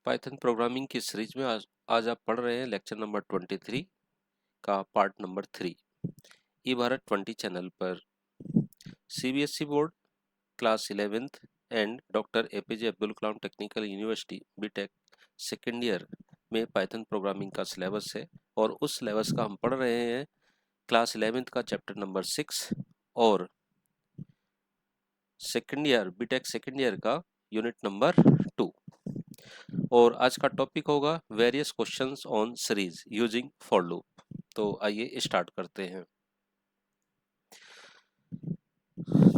Python programming की series में आज आप पढ़ रहे हैं लेक्चर नंबर 23 का part number 3 E Bharat 20 channel पर। CBSE board class 11th and doctor APJ Abdul Kalam technical university BTech second year में पाइथन प्रोग्रामिंग का सिलेबस है और उस सिलेबस का हम पढ़ रहे हैं क्लास 11th का चैप्टर नंबर 6 और second year BTech second year का यूनिट नंबर 2। और आज का टॉपिक होगा various questions on series using for loop. तो आइए स्टार्ट करते हैं।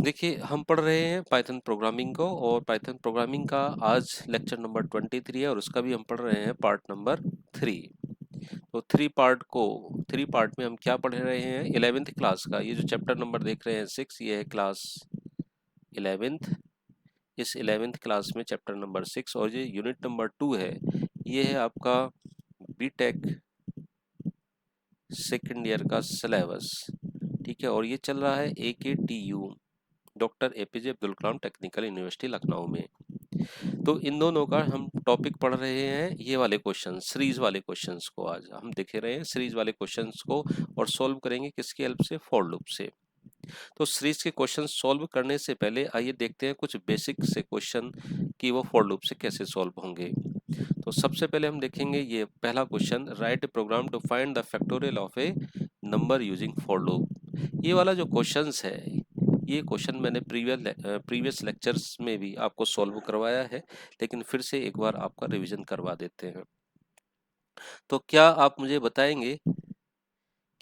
देखिए, हम पढ़ रहे हैं पाइथन प्रोग्रामिंग को और पाइथन प्रोग्रामिंग का आज लेक्चर नंबर 23 है और उसका भी हम पढ़ रहे हैं पार्ट नंबर 3। तो थ्री पार्ट में हम क्या पढ़ रहे हैं? 11th क्लास का ये जो चैप्टर नंबर देख रहे हैं 6, ये है क्लास 11th। इस 11th क्लास में चैप्टर नंबर 6 और ये यूनिट नंबर 2 है, ये है आपका बीटेक सेकेंड ईयर का सिलेबस। ठीक है, और ये चल रहा है AKTU doctor APJ Abdul Kalam technical university Lucknow में। तो इन दोनों का हम टॉपिक पढ़ रहे हैं, ये वाले क्वेश्चन सीरीज वाले क्वेश्चंस को आज हम देख रहे हैं, सीरीज वाले क्वेश्चंस को, और सॉल्व करेंगे किसकी हेल्प से? फॉर लूप से। तो सीरीज के क्वेश्चन सॉल्व करने से पहले आइए देखते हैं कुछ बेसिक से क्वेश्चन कि वो फॉर लूप से कैसे सॉल्व होंगे। तो सबसे पहले हम देखेंगे ये पहला question, write a program to find the factorial of a number using for loop. ये वाला जो क्वेश्चंस है, ये क्वेश्चन मैंने प्रीवियस लेक्चर्स में भी आपको सॉल्व करवाया है, लेकिन फिर से एक बार आपका रिवीजन करवा देते हैं। तो क्या आप मुझे बताएंगे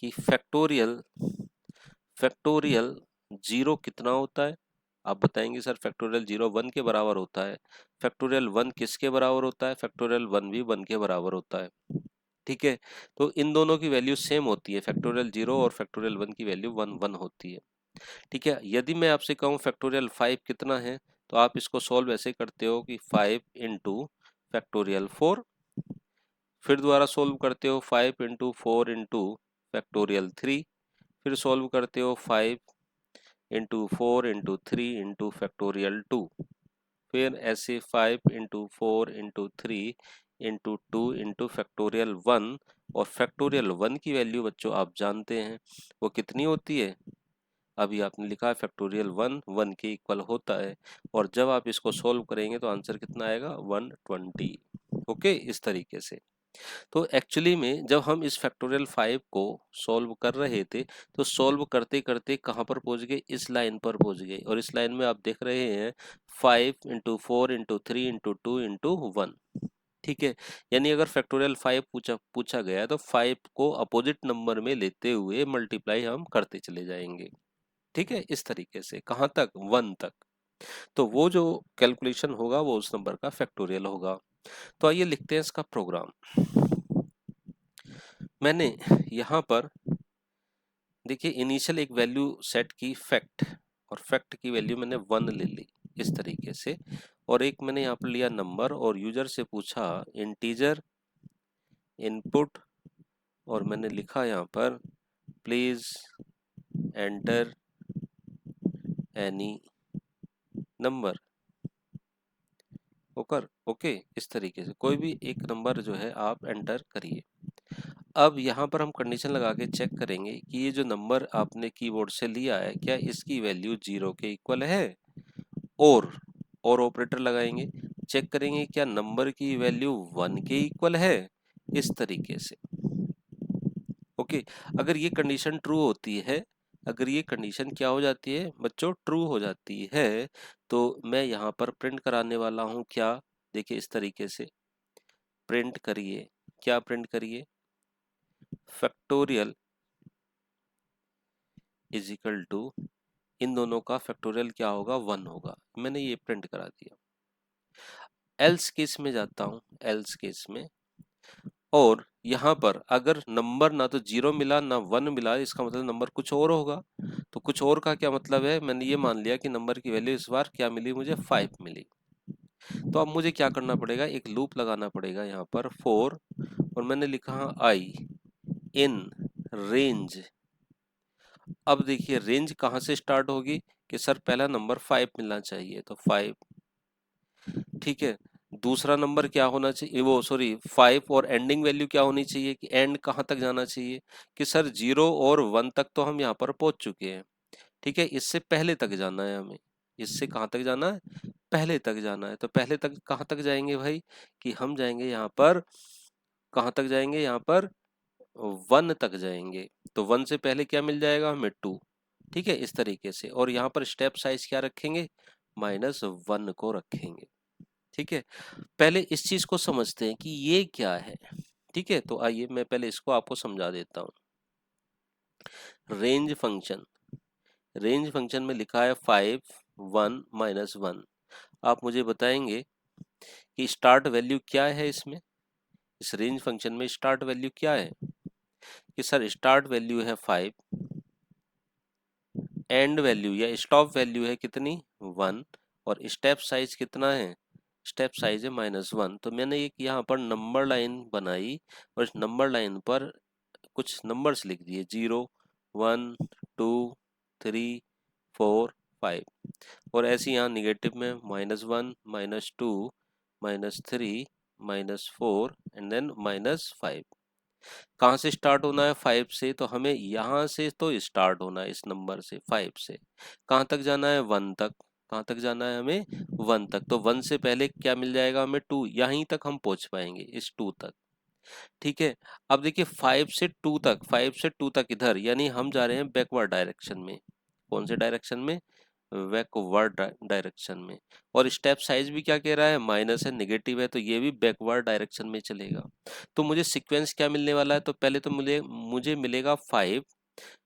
कि फैक्टोरियल 0 कितना होता है? आप बताएंगे सर फैक्टोरियल 0 1 के बराबर होता है। फैक्टोरियल 1 किसके बराबर होता है? फैक्टोरियल 1 भी 1 के बराबर होता है। ठीक है, तो इन दोनों की वैल्यू सेम होती है, फैक्टोरियल 0 और फैक्टोरियल 1 की वैल्यू 1 1 होती है। ठीक है, यदि मैं आपसे कहूँ फैक्टोरियल 5 कितना है, तो आप इसको सॉल्व ऐसे करते हो कि 5 इंटू फैक्टोरियल 4, फिर दोबारा सोल्व करते हो 5 इंटू 4 इंटू फैक्टोरियल 3, फिर सोल्व करते हो 5 इंटू 4 इंटू 3 इंटू फैक्टोरियल 2, फिर ऐसे 5 into 4 into 3 into 2 into factorial 1। और फैक्टोरियल 1 की वैल्यू बच्चों आप जानते हैं वो कितनी होती है? अभी आपने लिखा है फैक्टोरियल 1 1 के इक्वल होता है, और जब आप इसको सोल्व करेंगे तो आंसर कितना आएगा? 120। ओके, इस तरीके से। तो एक्चुअली में जब हम इस फैक्टोरियल 5 को सॉल्व कर रहे थे, तो सॉल्व करते करते कहाँ पर पहुंच गए? इस लाइन पर पहुंच गए, और इस लाइन में आप देख रहे हैं 5 इंटू 4 इंटू 3 इंटू 2 इंटू 1। ठीक है, यानी अगर फैक्टोरियल 5 पूछा गया तो 5 को अपोजिट नंबर में लेते हुए मल्टीप्लाई हम करते चले जाएंगे। ठीक है, इस तरीके से कहाँ तक? 1 तक। तो वो जो कैलकुलेशन होगा वो उस नंबर का फैक्टोरियल होगा। तो आइए लिखते हैं इसका प्रोग्राम। मैंने यहाँ पर देखिए इनिशियल एक वैल्यू सेट की फैक्ट, और फैक्ट की वैल्यू मैंने 1 ले ली इस तरीके से, और एक मैंने यहाँ पर लिया नंबर और यूजर से पूछा इंटीजर इनपुट, और मैंने लिखा यहाँ पर please enter any number. Okay, इस तरीके से कोई भी एक नंबर जो है आप एंटर करिए। अब यहाँ पर हम कंडीशन लगा के चेक करेंगे कि ये जो नंबर आपने कीबोर्ड से लिया है क्या इसकी वैल्यू 0 के इक्वल है, और ऑपरेटर लगाएंगे, चेक करेंगे क्या नंबर की वैल्यू 1 के इक्वल है, इस तरीके से। ओके, अगर ये कंडीशन ट्रू होती है, अगर ये कंडीशन क्या हो जाती है बच्चों? ट्रू हो जाती है, तो मैं यहाँ पर प्रिंट कराने वाला हूँ क्या? देखिए इस तरीके से प्रिंट करिए। क्या प्रिंट करिए? फैक्टोरियल इज इक्वल टू, इन दोनों का फैक्टोरियल क्या होगा? 1 होगा। मैंने ये प्रिंट करा दिया। एल्स केस में जाता हूँ, एल्स केस में, और यहाँ पर अगर नंबर ना तो 0 मिला ना 1 मिला, इसका मतलब नंबर कुछ और होगा। तो कुछ और का क्या मतलब है? मैंने ये मान लिया कि नंबर की वैल्यू इस बार क्या मिली मुझे? 5 मिली। तो अब मुझे क्या करना पड़ेगा? एक लूप लगाना पड़ेगा यहाँ पर 4, और मैंने लिखा आई इन रेंज। अब देखिए रेंज कहाँ से स्टार्ट होगी कि सर पहला नंबर 5 मिलना चाहिए, तो 5। ठीक है, दूसरा नंबर क्या होना चाहिए, वो सॉरी 5, और एंडिंग वैल्यू क्या होनी चाहिए कि एंड कहाँ तक जाना चाहिए कि सर 0 और 1 तक तो हम यहाँ पर पहुंच चुके हैं, ठीक है, इससे पहले तक जाना है हमें, इससे कहाँ तक जाना है, पहले तक जाना है। तो पहले तक कहाँ तक जाएंगे भाई कि हम जाएंगे यहाँ पर, कहाँ तक जाएंगे यहाँ पर 1 तक जाएंगे। तो 1 से पहले क्या मिल जाएगा हमें 2, ठीक है, इस तरीके से। और यहाँ पर स्टेप साइज क्या रखेंगे, -1 को रखेंगे, ठीक है। पहले इस चीज को समझते हैं कि ये क्या है, ठीक है। तो आइए मैं पहले इसको आपको समझा देता हूँ। रेंज फंक्शन, रेंज फंक्शन में लिखा है 5, 1, -1। आप मुझे बताएंगे कि स्टार्ट वैल्यू क्या है इसमें, इस रेंज फंक्शन में स्टार्ट वैल्यू क्या है कि सर स्टार्ट वैल्यू है 5, एंड वैल्यू या स्टॉप वैल्यू है कितनी 1, और स्टेप साइज कितना है, स्टेप साइज है -1। तो मैंने एक यहाँ पर नंबर लाइन बनाई और इस नंबर लाइन पर कुछ नंबर्स लिख दिए 0, 1, 2, 3, 4, 5, और ऐसे यहाँ निगेटिव में -1, -2, -3, -4 एंड देन -5। कहाँ से स्टार्ट होना है 5 से, तो हमें यहाँ से तो स्टार्ट होना है इस नंबर से 5 से। कहाँ तक जाना है 1 तक, कहाँ तक जाना है हमें 1 तक। तो 1 से पहले क्या मिल जाएगा हमें 2, यहीं तक हम पहुंच पाएंगे इस 2 तक, ठीक है। अब देखिए 5 से 2 तक, 5 से 2 तक इधर, यानी हम जा रहे हैं बैकवर्ड डायरेक्शन में। कौन से डायरेक्शन में, बैकवर्ड डायरेक्शन में। और स्टेप साइज भी क्या कह रहा है, माइनस है, नेगेटिव है, तो ये भी बैकवर्ड डायरेक्शन में चलेगा। तो मुझे सीक्वेंस क्या मिलने वाला है, तो पहले तो मुझे मिलेगा 5,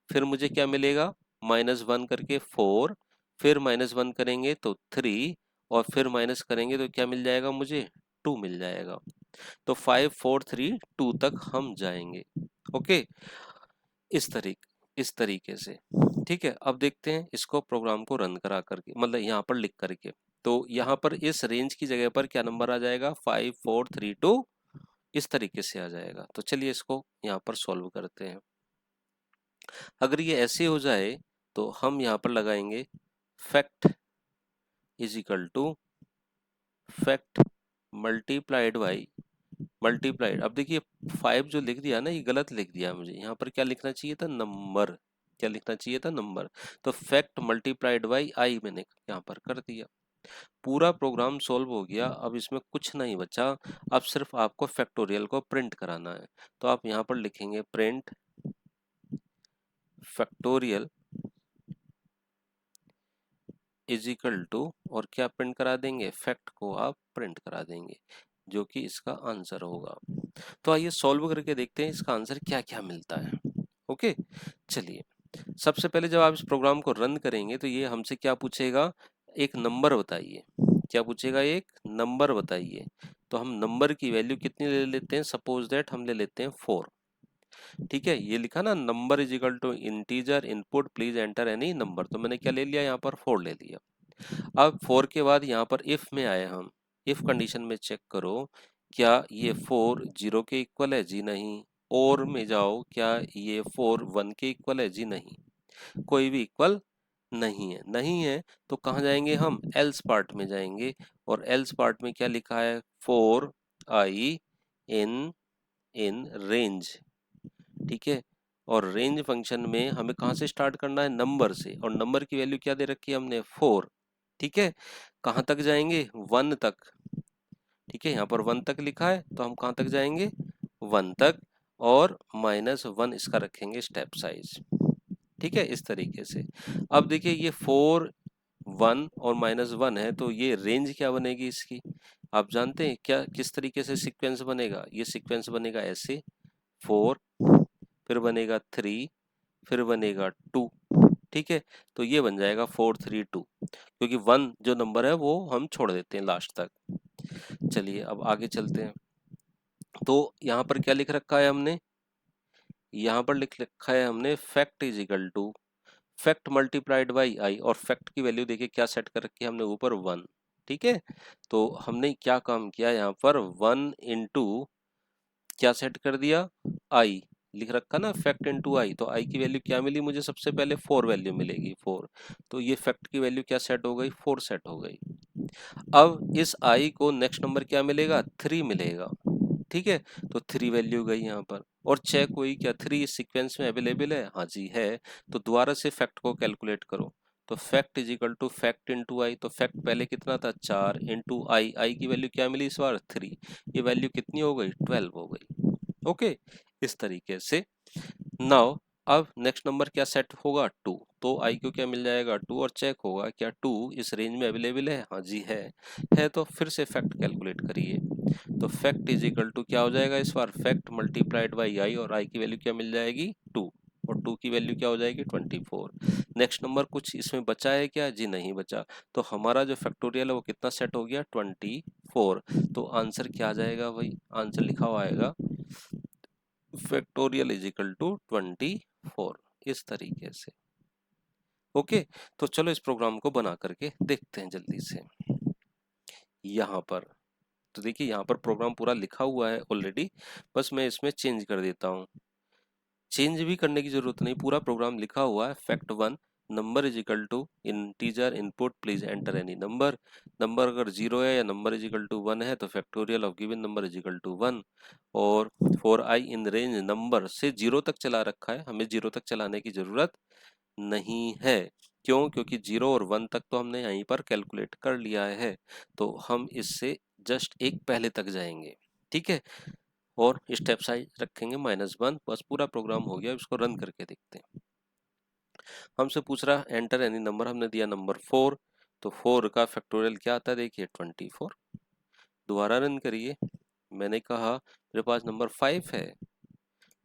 फिर मुझे क्या मिलेगा -1 करके 4, फिर -1 करेंगे तो 3, और फिर माइनस करेंगे तो क्या मिल जाएगा मुझे 2 मिल जाएगा। तो 5, 4, 3, 2 तक हम जाएंगे, ओके, इस तरीके से, ठीक है। अब देखते हैं इसको प्रोग्राम को रन करा करके, मतलब यहाँ पर लिख करके। तो यहाँ पर इस रेंज की जगह पर क्या नंबर आ जाएगा 5, 4, 3, 2, इस तरीके से आ जाएगा। तो चलिए इसको यहाँ पर सॉल्व करते हैं। अगर ये ऐसे हो जाए तो हम यहाँ पर लगाएंगे fact is equal to fact multiplied by multiplied. अब देखिए 5 जो लिख दिया ना, ये गलत लिख दिया मुझे, यहाँ पर क्या लिखना चाहिए था नंबर, क्या लिखना चाहिए था नंबर। तो फैक्ट मल्टीप्लाइड बाई आई मैंने यहाँ पर कर दिया। पूरा प्रोग्राम सॉल्व हो गया, अब इसमें कुछ नहीं बचा, अब सिर्फ आपको फैक्टोरियल को प्रिंट कराना है। तो आप यहाँ पर लिखेंगे print factorial is equal to, और क्या प्रिंट करा देंगे, फैक्ट को आप प्रिंट करा देंगे, जो कि इसका आंसर होगा। तो आइए सॉल्व करके देखते हैं इसका आंसर क्या क्या मिलता है, ओके। चलिए सबसे पहले जब आप इस प्रोग्राम को रन करेंगे तो ये हमसे क्या पूछेगा, एक नंबर बताइए, क्या पूछेगा, एक नंबर बताइए। तो हम नंबर की वैल्यू कितनी ले लेते हैं, सपोज दैट हम ले लेते हैं 4, ठीक है। ये लिखा ना number is equal to integer input please enter any number, तो मैंने क्या ले लिया यहाँ पर 4 ले लिया। अब 4 के बाद यहाँ पर इफ में आए हम, इफ कंडीशन में चेक करो क्या ये 4 0 के इक्वल है, जी नहीं। और में जाओ, क्या ये 4 1 के इक्वल है, जी नहीं, कोई भी इक्वल नहीं है, नहीं है। तो कहाँ जाएंगे हम, एल्स पार्ट में जाएंगे, और एल्स पार्ट में क्या लिखा है 4 आई इन इन रेंज, ठीक है। और रेंज फंक्शन में हमें कहाँ से स्टार्ट करना है, नंबर से, और नंबर की वैल्यू क्या दे रखी है हमने 4, ठीक है। कहाँ तक जाएंगे 1 तक, ठीक है, यहाँ पर 1 तक लिखा है, तो हम कहाँ तक जाएंगे 1 तक, और -1 इसका रखेंगे स्टेप साइज, ठीक है, इस तरीके से। अब देखिए ये 4, 1 और -1 है, तो ये रेंज क्या बनेगी इसकी, आप जानते हैं क्या, किस तरीके से सीक्वेंस बनेगा, ये सीक्वेंस बनेगा ऐसे 4, फिर बनेगा 3, फिर बनेगा 2, ठीक है। तो ये बन जाएगा 4, 3, 2, क्योंकि 1 जो नंबर है वो हम छोड़ देते हैं लास्ट तक। चलिए अब आगे चलते हैं। तो यहाँ पर क्या लिख रखा है हमने, यहाँ पर लिख रखा है हमने fact is equal to fact multiplied by I, और फैक्ट की वैल्यू देखिए क्या सेट कर रखी है हमने ऊपर 1, ठीक है। तो हमने क्या काम किया यहाँ पर 1 इंटू क्या सेट कर दिया आई, लिख रखा ना फैक्ट इनटू आई, तो आई की वैल्यू क्या मिली मुझे, सबसे पहले 4 वैल्यू मिलेगी 4, तो ये फैक्ट की वैल्यू क्या सेट हो गई, 4 सेट हो गई। अब इस आई को नेक्स्ट नंबर क्या मिलेगा, 3 मिलेगा, ठीक है, तो 3 वैल्यू गई यहाँ पर। और चेक हुई क्या 3 इस सीक्वेंस में अवेलेबल है, हाँ जी है, तो दोबारा से फैक्ट को कैलकुलेट करो। तो fact is equal to fact into I, तो फैक्ट पहले कितना था 4 इंटू आई, आई की वैल्यू क्या मिली इस बार 3, ये वैल्यू कितनी हो गई 12 हो गई। ओके, इस तरीके से। नाउ अब नेक्स्ट नंबर क्या सेट होगा 2, तो आई को क्या मिल जाएगा 2, और चेक होगा क्या 2 इस रेंज में अवेलेबल है, हाँ जी है, तो फिर से फैक्ट कैलकुलेट करिए। तो फैक्ट इज इक्वल टू क्या हो जाएगा इस बार, फैक्ट मल्टीप्लाइड बाई आई, और आई की वैल्यू क्या मिल जाएगी 2, और 2 की वैल्यू क्या हो जाएगी 24। नेक्स्ट नंबर कुछ इसमें बचा है क्या, जी नहीं बचा, तो हमारा जो फैक्टोरियल है वो कितना सेट हो गया 24। तो आंसर क्या आ जाएगा भाई, आंसर लिखा हुआ आएगा फैक्टोरियल इज इक्वल टू 24, इस तरीके से। ओके, तो चलो इस प्रोग्राम को बना करके देखते हैं जल्दी से। यहाँ पर तो देखिए, यहाँ पर प्रोग्राम पूरा लिखा हुआ है ऑलरेडी, बस मैं इसमें चेंज कर देता हूँ। चेंज भी करने की जरूरत नहीं, पूरा प्रोग्राम लिखा हुआ है। Fact 1, number is equal to integer input please enter any number, number अगर 0 है या नंबर इज इक्वल टू 1 है तो factorial of given number is equal to 1। और for I in range number से 0 तक चला रखा है, हमें 0 तक चलाने की जरूरत नहीं है। क्यों, क्योंकि 0 और 1 तक तो हमने यहीं पर कैलकुलेट कर लिया है, तो हम इससे जस्ट एक पहले तक जाएंगे, ठीक है, और स्टेप साइज रखेंगे -1, बस पूरा प्रोग्राम हो गया। इसको रन करके देखते हैं। हमसे पूछ रहा है एंटर एनी नंबर, हमने दिया नंबर 4, तो 4 का फैक्टोरियल क्या आता है देखिए 24। दोबारा रन करिए, मैंने कहा मेरे पास नंबर 5 है,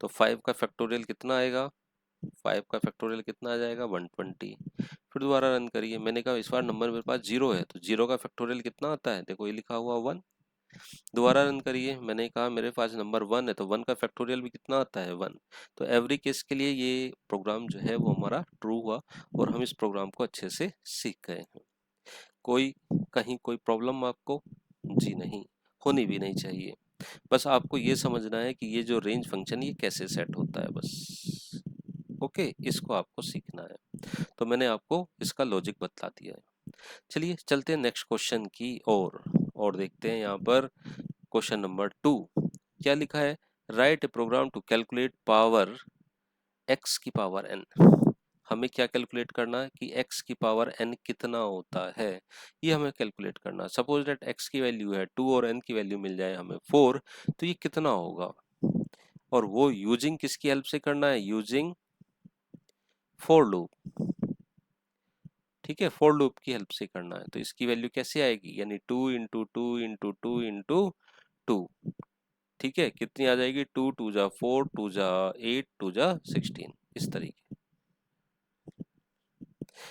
तो 5 का फैक्टोरियल कितना आएगा, 5 का फैक्टोरियल कितना आ जाएगा 120। फिर दोबारा रन करिए, मैंने कहा इस बार नंबर मेरे पास 0 है, तो 0 का फैक्टोरियल कितना आता है, देखो ये लिखा हुआ 1। दोबारा रन करिए, मैंने कहा मेरे पास नंबर 1 है, तो 1 का फैक्टोरियल भी कितना आता है 1। तो एवरी केस के लिए ये प्रोग्राम जो है वो हमारा ट्रू हुआ, और हम इस प्रोग्राम को अच्छे से सीख गए हैं। कोई कहीं कोई प्रॉब्लम आपको, जी नहीं, होनी भी नहीं चाहिए। बस आपको ये समझना है कि ये जो रेंज फंक्शन ये कैसे सेट होता है, बस। ओके, इसको आपको सीखना है, तो मैंने आपको इसका लॉजिक बतला दिया है। चलिए चलते हैं नेक्स्ट क्वेश्चन की और देखते हैं यहाँ पर क्वेश्चन नंबर 2 क्या लिखा है, write a program to calculate power x की पावर n। हमें क्या कैलकुलेट करना है कि x की पावर n कितना होता है, ये हमें कैलकुलेट करना है। सपोज दैट x की वैल्यू है 2 और n की वैल्यू मिल जाए हमें 4, तो ये कितना होगा, और वो यूजिंग किसकी हेल्प से करना है, यूजिंग फॉर लूप, ठीक है, फॉर लूप की हेल्प से करना है। तो इसकी वैल्यू कैसे आएगी, यानी 2 इंटू 2 इंटू 2 इंटू 2, ठीक है, कितनी आ जाएगी 2 2 जा 4 2 जा 8 2 जा 16, इस तरीके।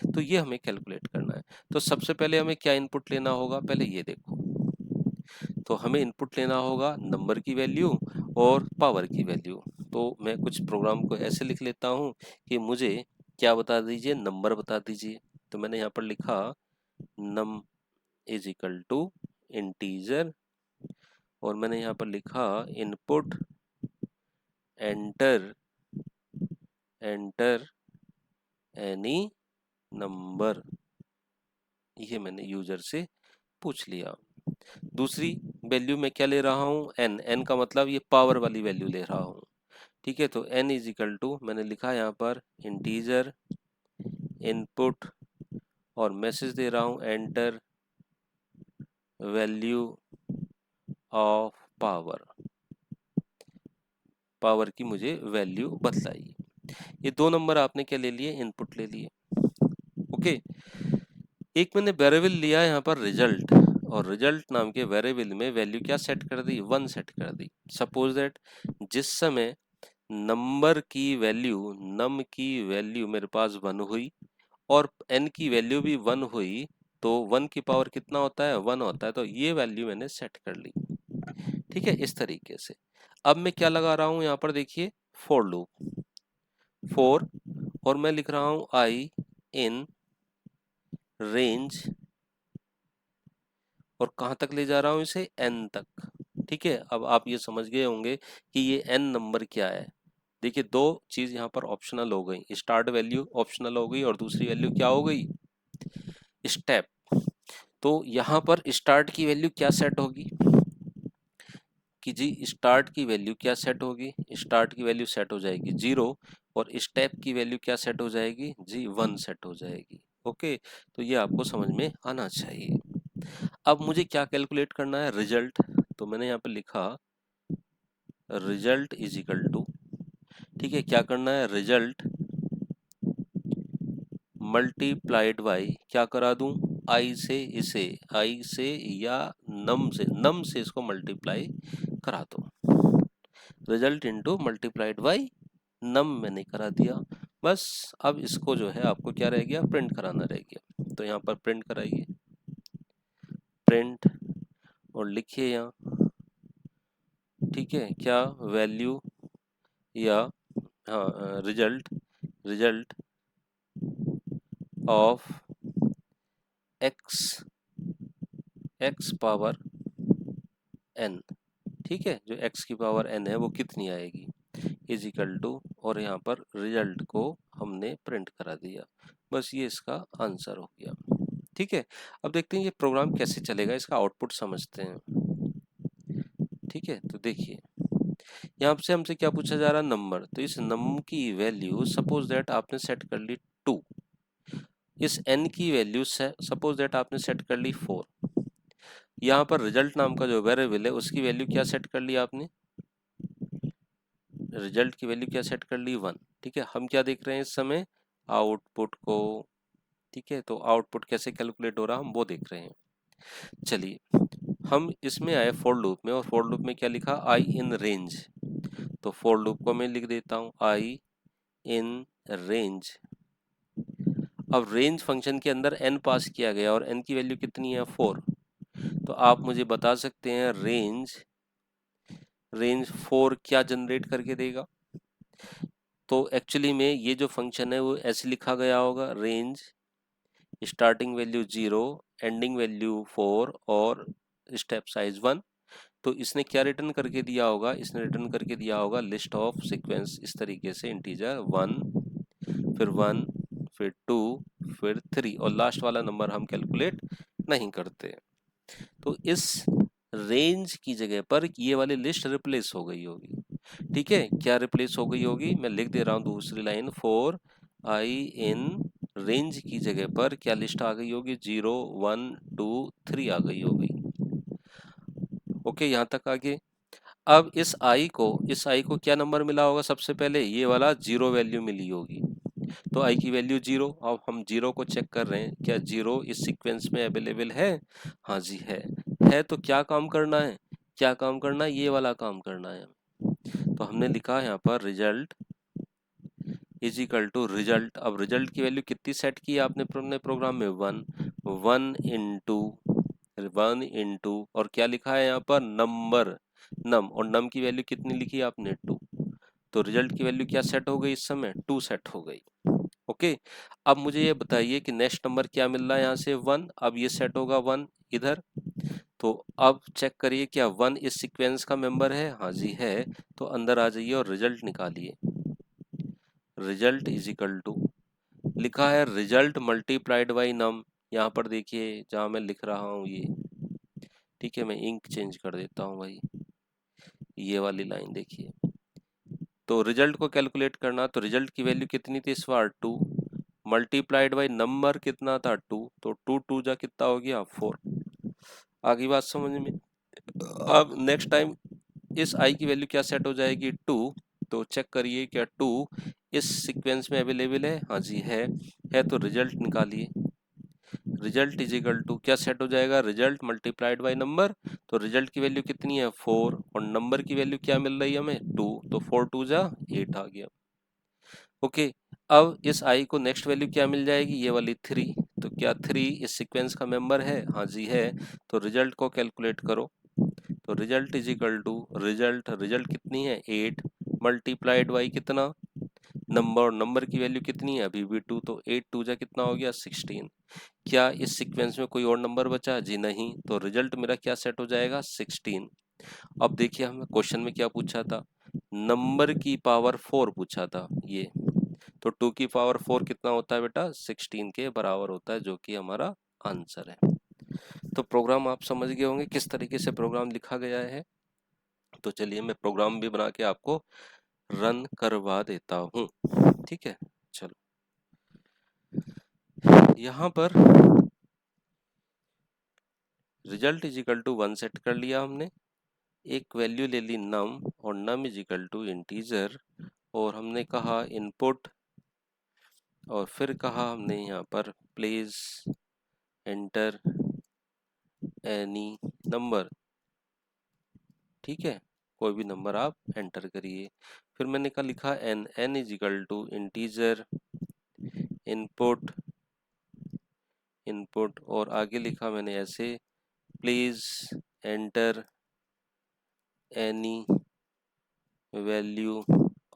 तो ये हमें कैलकुलेट करना है। तो सबसे पहले हमें क्या इनपुट लेना होगा, पहले ये देखो, तो हमें इनपुट लेना होगा नंबर की वैल्यू और पावर की वैल्यू। तो मैं कुछ प्रोग्राम को ऐसे लिख लेता हूँ कि मुझे क्या बता दीजिए, नंबर बता दीजिए। तो मैंने यहाँ पर लिखा num is equal to integer, और मैंने यहाँ पर लिखा input enter enter any number, ये मैंने यूजर से पूछ लिया। दूसरी वैल्यू मैं क्या ले रहा हूँ, एन, एन का मतलब ये पावर वाली वैल्यू ले रहा हूँ, ठीक है। तो एन इज इक्वल टू मैंने लिखा यहाँ पर इंटीजर इनपुट, और मैसेज दे रहा हूँ enter value of power, power की मुझे वैल्यू बतलाइए। ये दो नंबर आपने क्या ले लिए, इनपुट ले लिए। ओके, एक मैंने वेरिएबल लिया यहाँ पर रिजल्ट, और रिजल्ट नाम के वेरिएबल में वैल्यू क्या सेट कर दी, 1 सेट कर दी। सपोज दैट जिस समय नंबर की वैल्यू, नम की वैल्यू मेरे पास 1 हुई और n की वैल्यू भी 1 हुई, तो 1 की पावर कितना होता है, 1 होता है। तो ये वैल्यू मैंने सेट कर ली, ठीक है, इस तरीके से। अब मैं क्या लगा रहा हूं यहाँ पर देखिए, फॉर लूप, फॉर, और मैं लिख रहा हूं आई इन रेंज, और कहां तक ले जा रहा हूं इसे, n तक, ठीक है। अब आप ये समझ गए होंगे कि ये n नंबर क्या है, देखिए दो चीज यहाँ पर ऑप्शनल हो गई, स्टार्ट वैल्यू ऑप्शनल हो गई और दूसरी वैल्यू क्या हो गई, स्टेप। तो यहाँ पर स्टार्ट की वैल्यू क्या सेट होगी कि जी स्टार्ट की वैल्यू क्या सेट होगी, स्टार्ट की वैल्यू सेट हो जाएगी 0 और स्टेप की वैल्यू क्या सेट हो जाएगी जी 1 सेट हो जाएगी। ओके, तो ये आपको समझ में आना चाहिए। अब मुझे क्या कैलकुलेट करना है, रिजल्ट। तो मैंने यहाँ पे लिखा रिजल्ट इज इक्वल टू, ठीक है, क्या करना है, रिजल्ट मल्टीप्लाइड बाई, क्या करा दूं, आई से इसे, आई से या नम से इसको मल्टीप्लाई करा दो। रिजल्ट इनटू मल्टीप्लाइड बाई नम मैंने करा दिया। बस अब इसको जो है आपको क्या रह गया, प्रिंट कराना रह गया। तो यहाँ पर प्रिंट कराइए, प्रिंट, और लिखिए यहाँ, ठीक है, क्या वैल्यू या हाँ result, result of x, x power n, ठीक है, जो x की पावर n है वो कितनी आएगी, इज इक्वल टू, और यहाँ पर रिजल्ट को हमने प्रिंट करा दिया। बस ये इसका आंसर हो गया। ठीक है, अब देखते हैं ये प्रोग्राम कैसे चलेगा, इसका आउटपुट समझते हैं। ठीक है, तो देखिए यहाँ से हमसे क्या पूछा जा रहा है, नंबर। तो इस नंबर की वैल्यू सपोज दैट आपने सेट कर ली 2, इस n की वैल्यू सपोज दैट आपने सेट कर ली 4। यहाँ पर रिजल्ट नाम का जो वेरिएबल है उसकी वैल्यू क्या सेट कर ली आपने, रिजल्ट की वैल्यू क्या सेट कर ली 1। ठीक है, हम क्या देख रहे हैं इस समय, आउटपुट को। ठीक है, तो आउटपुट कैसे कैलकुलेट हो रहा हम वो देख रहे हैं। चलिए हम इसमें आए फॉर लूप में, और फॉर लूप में क्या लिखा, आई इन रेंज। तो फॉर लूप को मैं लिख देता हूँ आई इन रेंज। अब रेंज फंक्शन के अंदर n पास किया गया और n की वैल्यू कितनी है 4। तो आप मुझे बता सकते हैं रेंज 4 क्या जनरेट करके देगा। तो एक्चुअली में ये जो फंक्शन है वो ऐसे लिखा गया होगा, range starting value 0, ending value 4 और स्टेप साइज 1। तो इसने क्या रिटर्न करके दिया होगा, इसने रिटर्न करके दिया होगा लिस्ट ऑफ सीक्वेंस, इस तरीके से इंटीजर 1, फिर 1, फिर 2, फिर 3 और लास्ट वाला नंबर हम कैलकुलेट नहीं करते। तो इस रेंज की जगह पर ये वाली लिस्ट रिप्लेस हो गई होगी। ठीक है, क्या रिप्लेस हो गई होगी, मैं लिख दे रहा हूं दूसरी लाइन, 4 आई इन रेंज की जगह पर क्या लिस्ट आ गई होगी, 0, 1, 2, 3 आ गई होगी। ओके, यहां तक आगे। अब इस आई को क्या नंबर मिला होगा, सबसे पहले ये वाला 0 वैल्यू मिली होगी। तो आई की वैल्यू 0। अब हम 0 को चेक कर रहे हैं, क्या 0 इस सीक्वेंस में अवेलेबल है, हाँ जी है। तो क्या काम करना है, क्या काम करना है, ये वाला काम करना है। तो हमने लिखा यहाँ पर result is equal to result. अब रिजल्ट की वैल्यू कितनी सेट की है आपने अपने प्रोग्राम में, 1, 1 इंटू और क्या लिखा है यहाँ पर, नंबर, नम, और नम की वैल्यू कितनी लिखी आपने 2। तो रिजल्ट की वैल्यू क्या सेट हो गई इस समय, 2 सेट हो गई। ओके, अब मुझे ये बताइए कि नेक्स्ट नंबर क्या मिल रहा है यहाँ से, 1। अब ये सेट होगा 1 इधर। तो अब चेक करिए क्या 1 इस सीक्वेंस का मेंबर है, हाँ जी है। तो अंदर आ जाइए और रिजल्ट निकालिए। रिजल्ट इज इक्वल टू, लिखा है रिजल्ट मल्टीप्लाइड बाई नम। यहाँ पर देखिए जहाँ मैं लिख रहा हूँ ये, ठीक है, मैं इंक चेंज कर देता हूँ भाई, ये वाली लाइन देखिए। तो रिजल्ट को कैलकुलेट करना, तो रिजल्ट की वैल्यू कितनी थी इस बार, 2, मल्टीप्लाइड बाई नंबर कितना था 2, तो 2 2 जा कितना हो गया 4। आगे बात समझ में। अब नेक्स्ट टाइम इस आई की वैल्यू क्या सेट हो जाएगी 2। तो चेक करिए क्या 2 इस सीक्वेंस में अवेलेबल है, हाँ जी है। तो रिजल्ट निकालिए, रिजल्ट इज इक्वल टू क्या सेट हो जाएगा, रिजल्ट मल्टीप्लाइड बाय नंबर। तो रिजल्ट की वैल्यू कितनी है 4 और नंबर की वैल्यू क्या मिल रही है हमें 2। तो 4 2 जा 8 आ गया। ओके, अब इस आई को नेक्स्ट वैल्यू क्या मिल जाएगी, ये वाली 3। तो क्या 3 इस सीक्वेंस का मेंबर है, हाँ जी है। तो रिजल्ट को कैलकुलेट करो। तो result is equal to result, result कितनी है 8 मल्टीप्लाइड बाई कितना, नंबर, नंबर की वैल्यू कितनी है अभी भी 2। तो 8 2 जा कितना हो गया 16। क्या इस सीक्वेंस में कोई और नंबर बचा, जी नहीं। तो रिजल्ट मेरा क्या सेट हो जाएगा 16। अब देखिए हमें क्वेश्चन में क्या पूछा था, नंबर की पावर 4 पूछा था ये, तो 2 की पावर 4 कितना होता है बेटा, 16 के बराबर होता है, जो कि हमारा आंसर है। तो प्रोग्राम आप समझ गए होंगे किस तरीके से प्रोग्राम लिखा गया है। तो चलिए मैं प्रोग्राम भी बना के आपको रन करवा देता हूँ, ठीक है। चलो यहाँ पर result is equal to 1 set कर लिया हमने, एक वैल्यू ले ली नम, और num is equal to integer, और हमने कहा इनपुट, और फिर कहा हमने यहाँ पर प्लीज एंटर एनी नंबर, ठीक है, कोई भी नंबर आप एंटर करिए। फिर मैंने कहा लिखा n is equal to integer input input, और आगे लिखा मैंने ऐसे please enter any value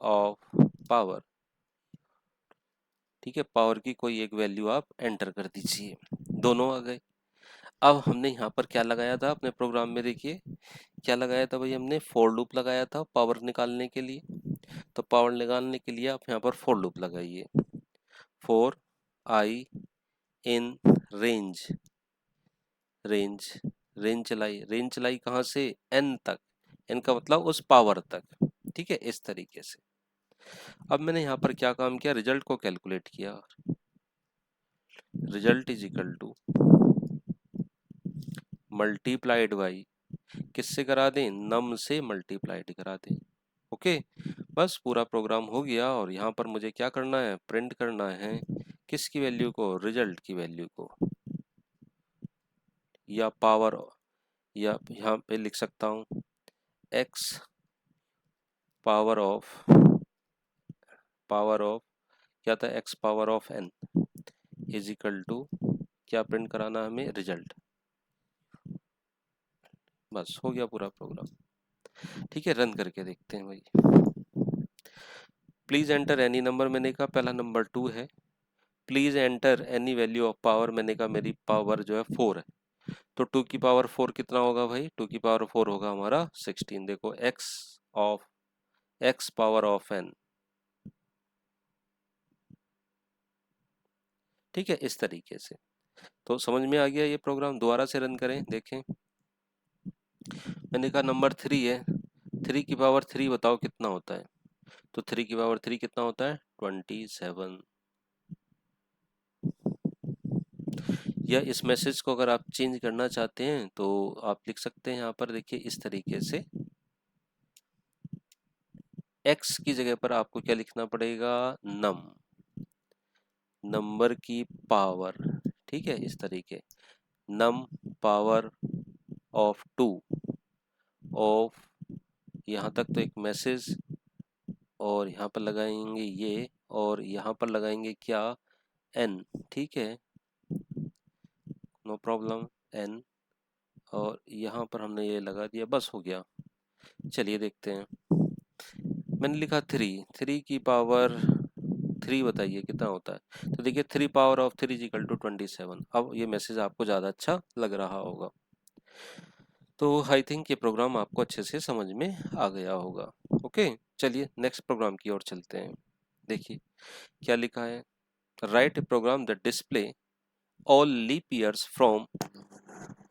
of power, ठीक है, पावर की कोई एक वैल्यू आप एंटर कर दीजिए। दोनों आ गए। अब हमने यहाँ पर क्या लगाया था अपने प्रोग्राम में, देखिए क्या लगाया था भाई, हमने फॉर लूप लगाया था पावर निकालने के लिए। तो पावर निकालने के लिए आप यहाँ पर फॉर लूप लगाइए, for I in range, range range चलाई कहाँ से, एन तक, एन का मतलब उस पावर तक, ठीक है, इस तरीके से। अब मैंने यहाँ पर क्या काम किया, रिजल्ट को कैलकुलेट किया, result is equal two multiplied by, किससे करा दें, नम से मल्टीप्लाइड करा दें। ओके, बस पूरा प्रोग्राम हो गया, और यहाँ पर मुझे क्या करना है, प्रिंट करना है किसकी वैल्यू को, रिजल्ट की वैल्यू को, या पावर, या यहाँ पे लिख सकता हूँ x पावर ऑफ क्या था, x power of n is equal to, क्या प्रिंट कराना हमें, रिजल्ट। बस हो गया पूरा प्रोग्राम, ठीक है। रन करके देखते हैं भाई। प्लीज एंटर एनी नंबर, मैंने कहा पहला नंबर 2 है। Please enter any value of power, मैंने कहा मेरी पावर जो है 4 है, तो 2 की पावर 4 कितना होगा भाई, 2 की पावर 4 होगा हमारा 16। देखो x पावर ऑफ n, ठीक है, इस तरीके से। तो समझ में आ गया ये प्रोग्राम, दोबारा से रन करें देखें। मैंने कहा नंबर 3 है, 3 की पावर 3 बताओ कितना होता है, तो 3 की पावर 3 कितना होता है, 27। या इस मैसेज को अगर आप चेंज करना चाहते हैं तो आप लिख सकते हैं यहाँ पर, देखिए इस तरीके से, x की जगह पर आपको क्या लिखना पड़ेगा, नंबर की पावर, ठीक है, इस तरीके, नम पावर ऑफ 2 ऑफ, यहाँ तक तो एक मैसेज, और यहाँ पर लगाएंगे ये, और यहाँ पर लगाएंगे क्या, n, ठीक है, नो प्रॉब्लम, n, और यहाँ पर हमने ये लगा दिया, बस हो गया। चलिए देखते हैं, मैंने लिखा 3 की पावर 3 बताइए कितना होता है, तो देखिए 3 power of 3 is equal to 27। अब ये मैसेज आपको ज़्यादा अच्छा लग रहा होगा, तो आई थिंक ये प्रोग्राम आपको अच्छे से समझ में आ गया होगा। ओके, चलिए नेक्स्ट प्रोग्राम की ओर चलते हैं। देखिए क्या लिखा है, write a program that display all leap years from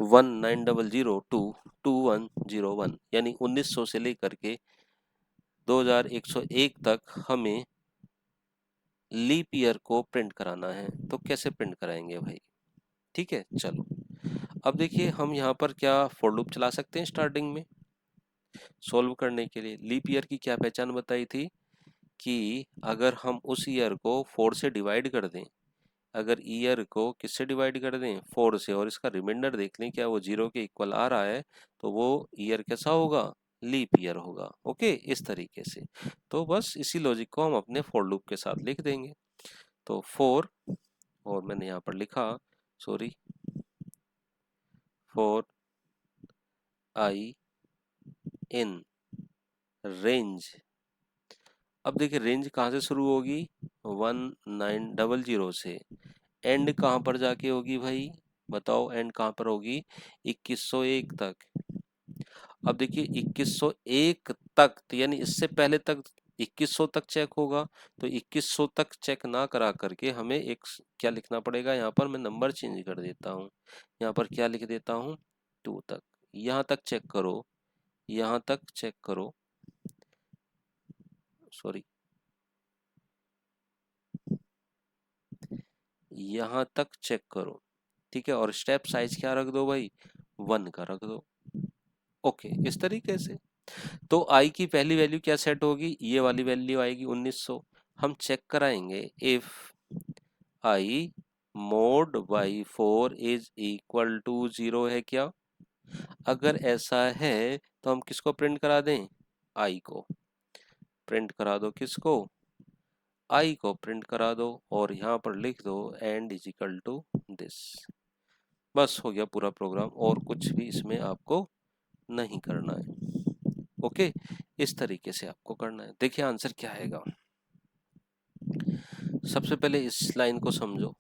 1900 to 2101, यानी 1900 से लेकर के 2101 तक हमें लीप ईयर को प्रिंट कराना है। तो कैसे प्रिंट कराएंगे भाई, ठीक है, चलो अब देखिए हम यहाँ पर क्या फॉर लूप चला सकते हैं स्टार्टिंग में सोल्व करने के लिए। लीप ईयर की क्या पहचान बताई थी कि अगर हम उस ईयर को 4 से डिवाइड कर दें, अगर ईयर को किससे डिवाइड कर दें, 4 से, और इसका रिमाइंडर देख लें क्या वो 0 के इक्वल आ रहा है, तो वो ईयर कैसा होगा, लीप ईयर होगा। ओके, इस तरीके से। तो बस इसी लॉजिक को हम अपने फॉर लूप के साथ लिख देंगे। तो 4, और मैंने यहाँ पर लिखा, सॉरी, 4 आई इन रेंज। अब देखिए रेंज कहाँ से शुरू होगी, 1900 से, एंड कहाँ पर जाके होगी भाई, बताओ एंड कहाँ पर होगी, 2101 तक। अब देखिए 2101 तक, तो यानी इससे पहले तक 2100 तक चेक होगा, तो 2100 तक चेक ना करा करके हमें एक क्या लिखना पड़ेगा, यहाँ पर मैं नंबर चेंज कर देता हूँ, यहाँ पर क्या लिख देता हूँ 2 तक। यहाँ तक चेक करो, यहाँ तक चेक करो, सॉरी यहाँ तक चेक करो, ठीक है। और स्टेप साइज क्या रख दो भाई, 1 का रख दो। ओके, इस तरीके से तो आई की पहली वैल्यू क्या सेट होगी, ये वाली वैल्यू आएगी 1900। हम चेक कराएंगे if I mod by 4 is equal to 0 है क्या। अगर ऐसा है तो हम किसको प्रिंट करा दें, आई को प्रिंट करा दो, किसको, आई को प्रिंट करा दो, और यहाँ पर लिख दो end is equal to this. बस हो गया पूरा प्रोग्राम, और कुछ भी इसमें आपको नहीं करना है। ओके, इस तरीके से आपको करना है। देखिए आंसर क्या आएगा। सबसे पहले इस लाइन को समझो।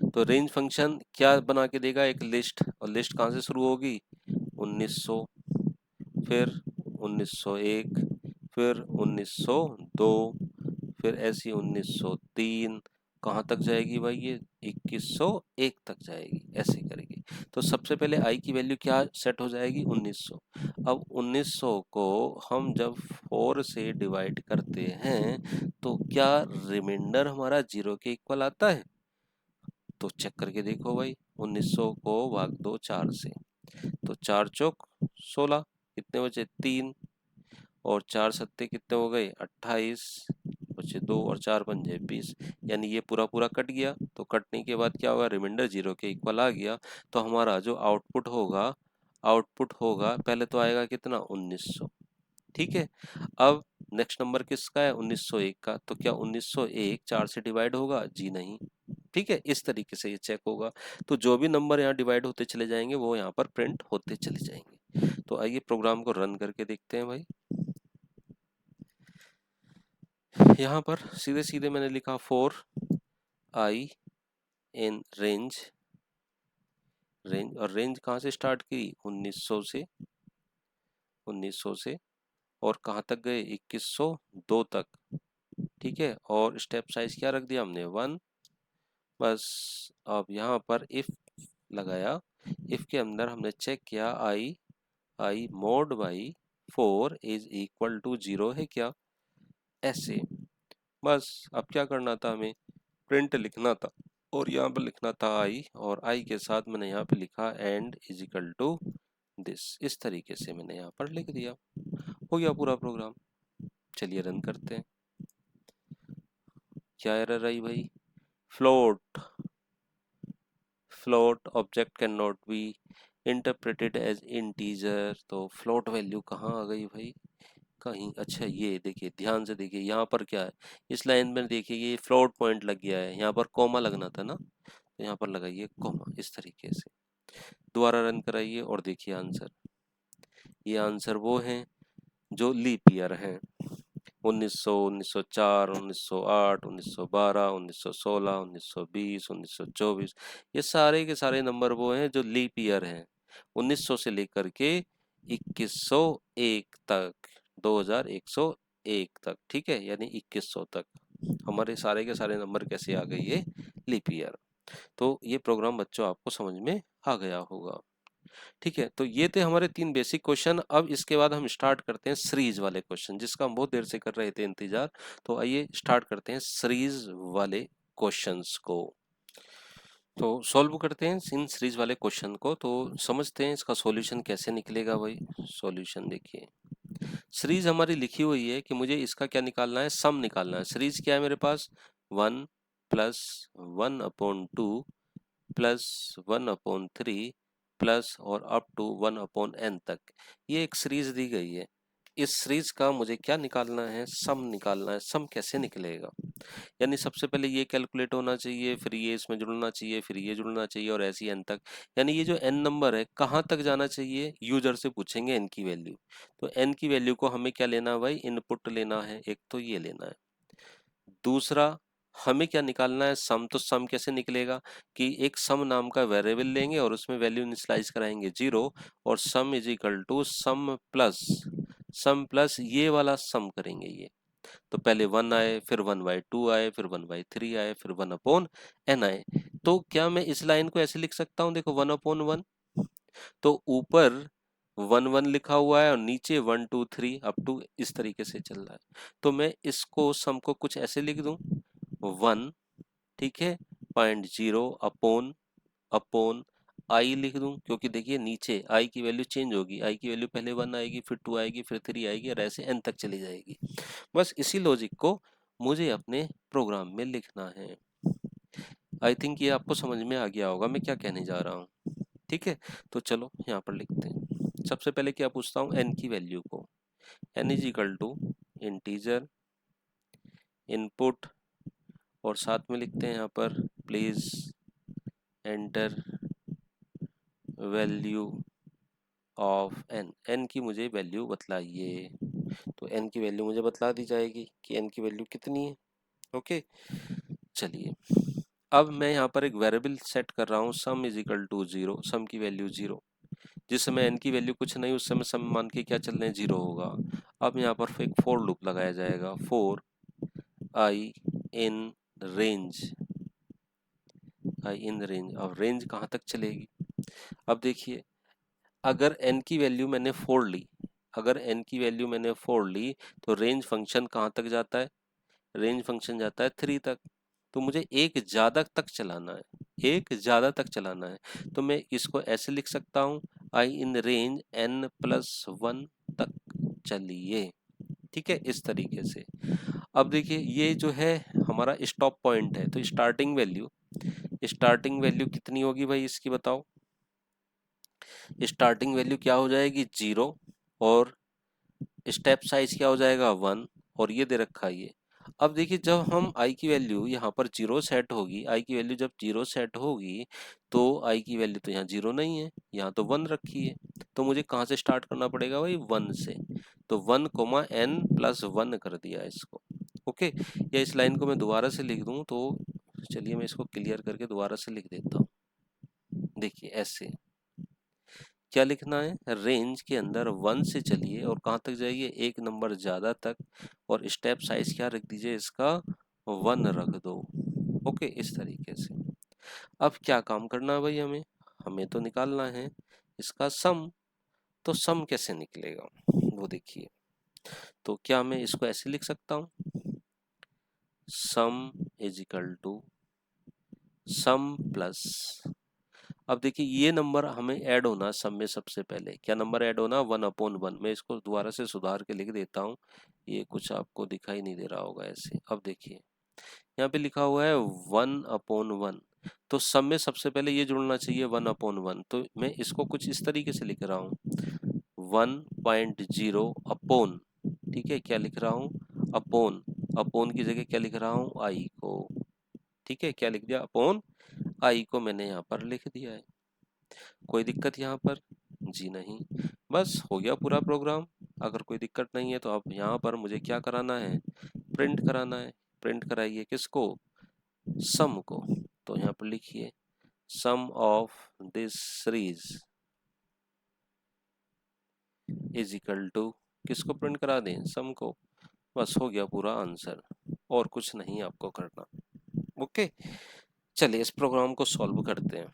तो रेंज फंक्शन क्या बना के देगा, एक लिस्ट, और लिस्ट कहाँ से शुरू होगी, 1900, फिर 1901, फिर 1902, फिर ऐसी 1903, कहाँ तक जाएगी भाई ये 2101 तक जाएगी, ऐसे करेगी। तो सबसे पहले आई की वैल्यू क्या सेट हो जाएगी, 1900। अब 1900 को हम जब 4 से डिवाइड करते हैं तो क्या रिमाइंडर हमारा 0 के इक्वल आता है, तो चेक करके देखो भाई, 1900 को भाग दो 4 से, तो 4 चौक 16, कितने बचे 3, और 4 सत्ते कितने हो गए 28, बचे 2, और 4 पंजे 20, यानी ये पूरा पूरा कट गया। तो कटने के बाद क्या होगा, रिमाइंडर 0 के इक्वल आ गया। तो हमारा जो आउटपुट होगा पहले तो आएगा कितना 1900, ठीक है। अब नेक्स्ट नंबर किसका है 1901 का, तो क्या 1901 4 से डिवाइड होगा, जी नहीं, ठीक है। इस तरीके से ये चेक होगा। तो जो भी नंबर यहाँ डिवाइड होते चले जाएंगे वो यहाँ पर प्रिंट होते चले जाएंगे। तो आइए प्रोग्राम को रन करके देखते हैं भाई। यहाँ पर सीधे सीधे मैंने लिखा 4 आई इन रेंज, और रेंज कहाँ से स्टार्ट की 1900 से, 1900 से, और कहाँ तक गए 2102 तक, ठीक है। और स्टेप साइज क्या रख दिया हमने 1। बस अब यहाँ पर इफ लगाया, इफ के अंदर हमने चेक किया I mod by 4 is equal to 0 है क्या, ऐसे। बस अब क्या करना था, हमें प्रिंट लिखना था, और यहाँ पर लिखना था आई, और आई के साथ मैंने यहाँ पे लिखा end is equal to this. इस तरीके से मैंने यहाँ पर लिख दिया, हो गया पूरा प्रोग्राम। चलिए रन करते हैं। क्या एरर आई भाई, float float object can not be interpreted as integer. तो फ्लोट वैल्यू कहाँ आ गई भाई, कहीं, अच्छा ये देखिए, ध्यान से देखिए यहाँ पर क्या है, इस लाइन में देखिए ये फ्लोट पॉइंट लग गया है, यहाँ पर कॉमा लगना था ना, तो यहाँ पर लगाइए कॉमा, इस तरीके से। दोबारा रन कराइए और देखिए आंसर, ये आंसर वो हैं जो लीप ईयर हैं, 1900, 1904, 1908, 1912, 1916, 1920, 1924, ये सारे के सारे नंबर वो हैं जो लीप ईयर हैं, 1900 से लेकर के 2101 तक, 2101 तक, ठीक है, यानी 2100 तक हमारे सारे के सारे नंबर कैसे आ गए, ये लीप ईयर। तो ये प्रोग्राम बच्चों आपको समझ में आ गया होगा, ठीक है। तो ये थे हमारे 3 बेसिक क्वेश्चन। अब इसके बाद हम स्टार्ट करते हैं सीरीज वाले क्वेश्चन, जिसका हम बहुत देर से कर रहे थे इंतजार। तो आइए स्टार्ट करते हैं सीरीज वाले क्वेश्चंस को। तो सॉल्व करते हैं इन सीरीज वाले क्वेश्चन को, तो समझते हैं इसका सॉल्यूशन कैसे निकलेगा भाई। सॉल्यूशन देखिए, सीरीज हमारी लिखी हुई है कि मुझे इसका क्या निकालना है, सम निकालना है। सीरीज क्या है मेरे पास, 1 प्लस 1/2 प्लस 1/3 प्लस और अप टू 1/n तक, ये एक सीरीज दी गई है। इस सीरीज का मुझे क्या निकालना है, सम निकालना है। सम कैसे निकलेगा, यानी सबसे पहले ये कैलकुलेट होना चाहिए, फिर ये इसमें जुड़ना चाहिए, फिर ये जुड़ना चाहिए, और ऐसी n तक। यानी ये जो n नंबर है कहाँ तक जाना चाहिए, यूजर से पूछेंगे n की वैल्यू। तो n की वैल्यू को हमें क्या लेना है भाई, इनपुट लेना है, एक तो ये लेना है। दूसरा हमें क्या निकालना है, सम। तो सम कैसे निकलेगा कि एक सम नाम का वेरिएबल लेंगे और उसमें वैल्यू इनिशियलाइज कराएंगे 0, और sum is equal to sum plus ये वाला सम करेंगे ये। तो पहले 1 आए, फिर 1/2 आए, फिर 1/3 आए, फिर 1/n आए। तो क्या मैं इस लाइन को ऐसे लिख सकता हूँ, देखो 1/1, तो ऊपर 1 1 लिखा हुआ है और नीचे 1 2 3 अप टू इस तरीके से चल रहा है। तो मैं इसको सम को कुछ ऐसे लिख दूं, 1, ठीक है, 0.0 अपॉन अपॉन आई लिख दूं, क्योंकि देखिए नीचे आई की वैल्यू चेंज होगी, आई की वैल्यू पहले 1 आएगी, फिर 2 आएगी, फिर 3 आएगी, और ऐसे n तक चली जाएगी। बस इसी लॉजिक को मुझे अपने प्रोग्राम में लिखना है। आई थिंक ये आपको समझ में आ गया होगा मैं क्या कहने जा रहा हूँ। ठीक है, तो चलो यहाँ पर लिखते हैं। सबसे पहले क्या पूछता हूँ, n की वैल्यू को। n is equal to integer input, और साथ में लिखते हैं यहाँ पर please enter value of n। n की मुझे वैल्यू बतलाइए। तो n की वैल्यू मुझे बतला दी जाएगी कि n की वैल्यू कितनी है। ओके, चलिए अब मैं यहाँ पर एक वेरिएबल सेट कर रहा हूँ, सम इज इक्वल टू 0, सम की वैल्यू 0। जिस समय n की वैल्यू कुछ नहीं, उस समय सम मान के क्या चलने 0 होगा। अब यहाँ पर एक फोर लूप लगाया जाएगा, four I in range, I in range. अब रेंज कहाँ तक चलेगी, अब देखिए अगर n की वैल्यू मैंने 4 ली, अगर n की वैल्यू मैंने 4 ली, तो रेंज फंक्शन कहाँ तक जाता है, रेंज फंक्शन जाता है 3 तक। तो मुझे एक ज्यादा तक चलाना है, एक ज्यादा तक चलाना है। तो मैं इसको ऐसे लिख सकता हूँ, आई इन रेंज n+1 तक चलिए। ठीक है, इस तरीके से। अब देखिए ये जो है हमारा स्टॉप पॉइंट है, तो स्टार्टिंग वैल्यू कितनी होगी भाई इसकी बताओ। स्टार्टिंग वैल्यू क्या हो जाएगी 0, और स्टेप साइज क्या हो जाएगा 1, और ये दे रखा है ये। अब देखिए जब हम i की वैल्यू यहाँ पर 0 सेट होगी, i की वैल्यू जब 0 सेट होगी, तो i की वैल्यू तो यहाँ 0 नहीं है, यहाँ तो 1 रखी है। तो मुझे कहाँ से स्टार्ट करना पड़ेगा भाई, 1 से। तो 1,n+1 कर दिया इसको। ओके, या इस लाइन को मैं दोबारा से लिख दूं, तो चलिए मैं इसको क्लियर करके दोबारा से लिख देता हूँ। देखिए ऐसे क्या लिखना है, रेंज के अंदर 1 से चलिए और कहाँ तक जाइए, एक नंबर ज्यादा तक, और स्टेप साइज क्या रख दीजिए इसका, 1 रख दो। ओके, इस तरीके से। अब क्या काम करना है भाई, हमें हमें तो निकालना है इसका सम। तो सम कैसे निकलेगा वो देखिए। तो क्या मैं इसको ऐसे लिख सकता हूँ, sum is equal to sum plus, अब देखिए ये नंबर हमें ऐड होना सम में, सबसे पहले क्या नंबर ऐड होना, 1/1। मैं इसको दोबारा से सुधार के लिख देता हूँ, ये कुछ आपको दिखाई नहीं दे रहा होगा ऐसे। अब देखिए यहाँ पे लिखा हुआ है 1/1, तो सम में सबसे पहले ये जुड़ना चाहिए 1/1। तो मैं इसको कुछ इस तरीके से लिख रहा हूँ, 1.0 अपॉन, ठीक है, क्या लिख रहा हूँ अपॉन, अपॉन की जगह क्या लिख रहा हूँ आई को। ठीक है, क्या लिख दिया, अपॉन आई को मैंने यहाँ पर लिख दिया है। कोई दिक्कत यहाँ पर, जी नहीं। बस हो गया पूरा प्रोग्राम। अगर कोई दिक्कत नहीं है तो अब यहाँ पर मुझे क्या कराना है, प्रिंट कराना है। प्रिंट कराइए किसको, सम को। तो यहाँ पर लिखिए sum of this series is equal to, किसको प्रिंट करा दें, सम को। बस हो गया पूरा आंसर, और कुछ नहीं आपको करना। ओके, चलिए इस प्रोग्राम को सॉल्व करते हैं।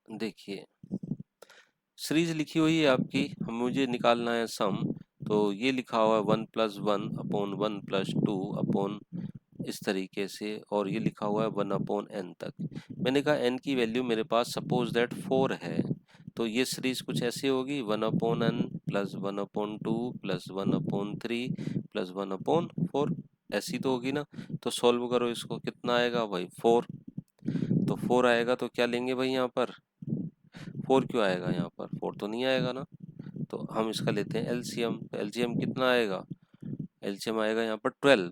देखिए सीरीज लिखी हुई है आपकी, हम मुझे निकालना है सम। तो ये लिखा हुआ है 1+1/1+2 अपॉन इस तरीके से, और ये लिखा हुआ है 1/n तक। मैंने कहा n की वैल्यू मेरे पास सपोज दैट 4 है, तो ये सीरीज कुछ ऐसी होगी 1/n प्लस 1/2 प्लस 1/3 प्लस 1/4, ऐसी तो होगी ना। तो सॉल्व करो इसको, कितना आएगा भाई 4। तो 4 आएगा तो क्या लेंगे भाई यहाँ पर, 4 क्यों आएगा यहाँ पर, 4 तो नहीं आएगा ना। तो हम इसका लेते हैं एलसीएम। तो एलसीएम कितना आएगा, एलसीएम आएगा यहाँ पर 12।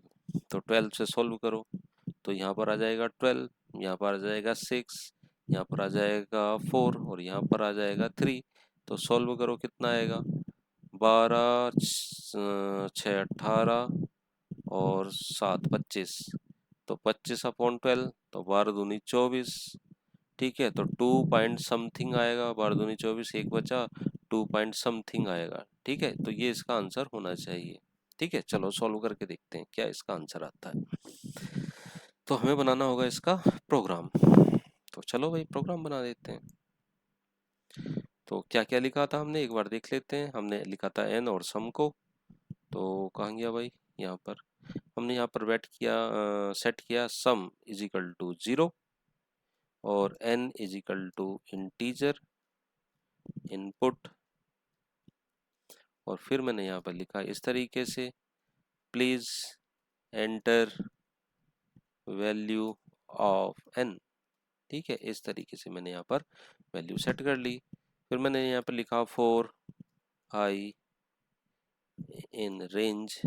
तो 12 से सॉल्व करो, तो यहाँ पर आ जाएगा 12, यहाँ पर आ जाएगा 6, यहाँ पर आ जाएगा 4, और यहाँ पर आ जाएगा 3। तो सॉल्व करो कितना आएगा, 12 6 18 और 7 25, तो 25/12, तो 12 दूनी 24। ठीक है, तो 2 पॉइंट समथिंग आएगा, 12 दूनी 24, एक बचा, 2 पॉइंट समथिंग आएगा। ठीक है, तो ये इसका आंसर होना चाहिए। ठीक है, चलो सॉल्व करके देखते हैं क्या इसका आंसर आता है। तो हमें बनाना होगा इसका प्रोग्राम, तो चलो भाई प्रोग्राम बना देते हैं। तो क्या क्या लिखा था हमने, एक बार देख लेते हैं। हमने लिखा था n और सम को, तो कहाँ गया भाई, यहाँ पर हमने यहाँ पर सेट किया सम इज इक्वल टू 0 और n is equal to integer input, और फिर मैंने यहाँ पर लिखा इस तरीके से, please enter value of n। ठीक है, इस तरीके से मैंने यहाँ पर वैल्यू सेट कर ली। फिर मैंने यहाँ पर लिखा for I in range,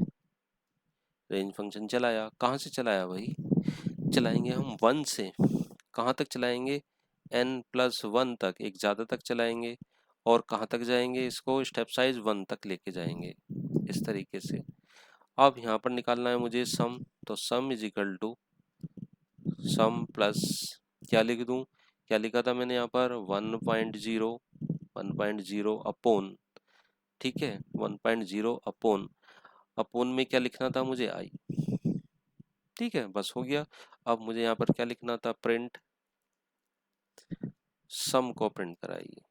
range function चलाया। कहाँ से चलाया भाई, चलाएंगे हम 1 से। कहाँ तक चलाएंगे, n+1 तक, एक ज़्यादा तक चलाएंगे। और कहाँ तक जाएंगे, इसको स्टेप साइज 1 तक लेके जाएंगे, इस तरीके से। अब यहाँ पर निकालना है मुझे सम, तो sum is equal to sum plus, क्या लिख दूँ, क्या लिखा था मैंने यहाँ पर 1.0 अपोन, ठीक है 1.0 अपोन, अपोन में क्या लिखना था मुझे आई। ठीक है, बस हो गया। अब मुझे यहाँ पर क्या लिखना था, प्रिंट सम को प्रिंट कराइए,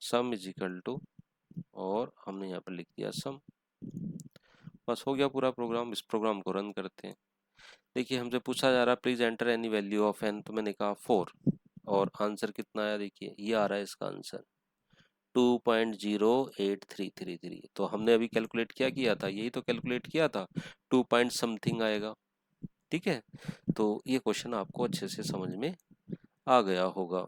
सम इज इक्वल टू, और हमने यहाँ पर लिख दिया सम। बस हो गया पूरा प्रोग्राम। इस प्रोग्राम को रन करते हैं। देखिए हमसे पूछा जा रहा है please enter any value of n, तो मैंने कहा 4, और आंसर कितना आया, देखिए ये आ रहा है इसका आंसर 2.08333। तो हमने अभी कैलकुलेट क्या किया था, यही तो कैलकुलेट किया था, 2 पॉइंट समथिंग आएगा। ठीक है, तो ये क्वेश्चन आपको अच्छे से समझ में आ गया होगा।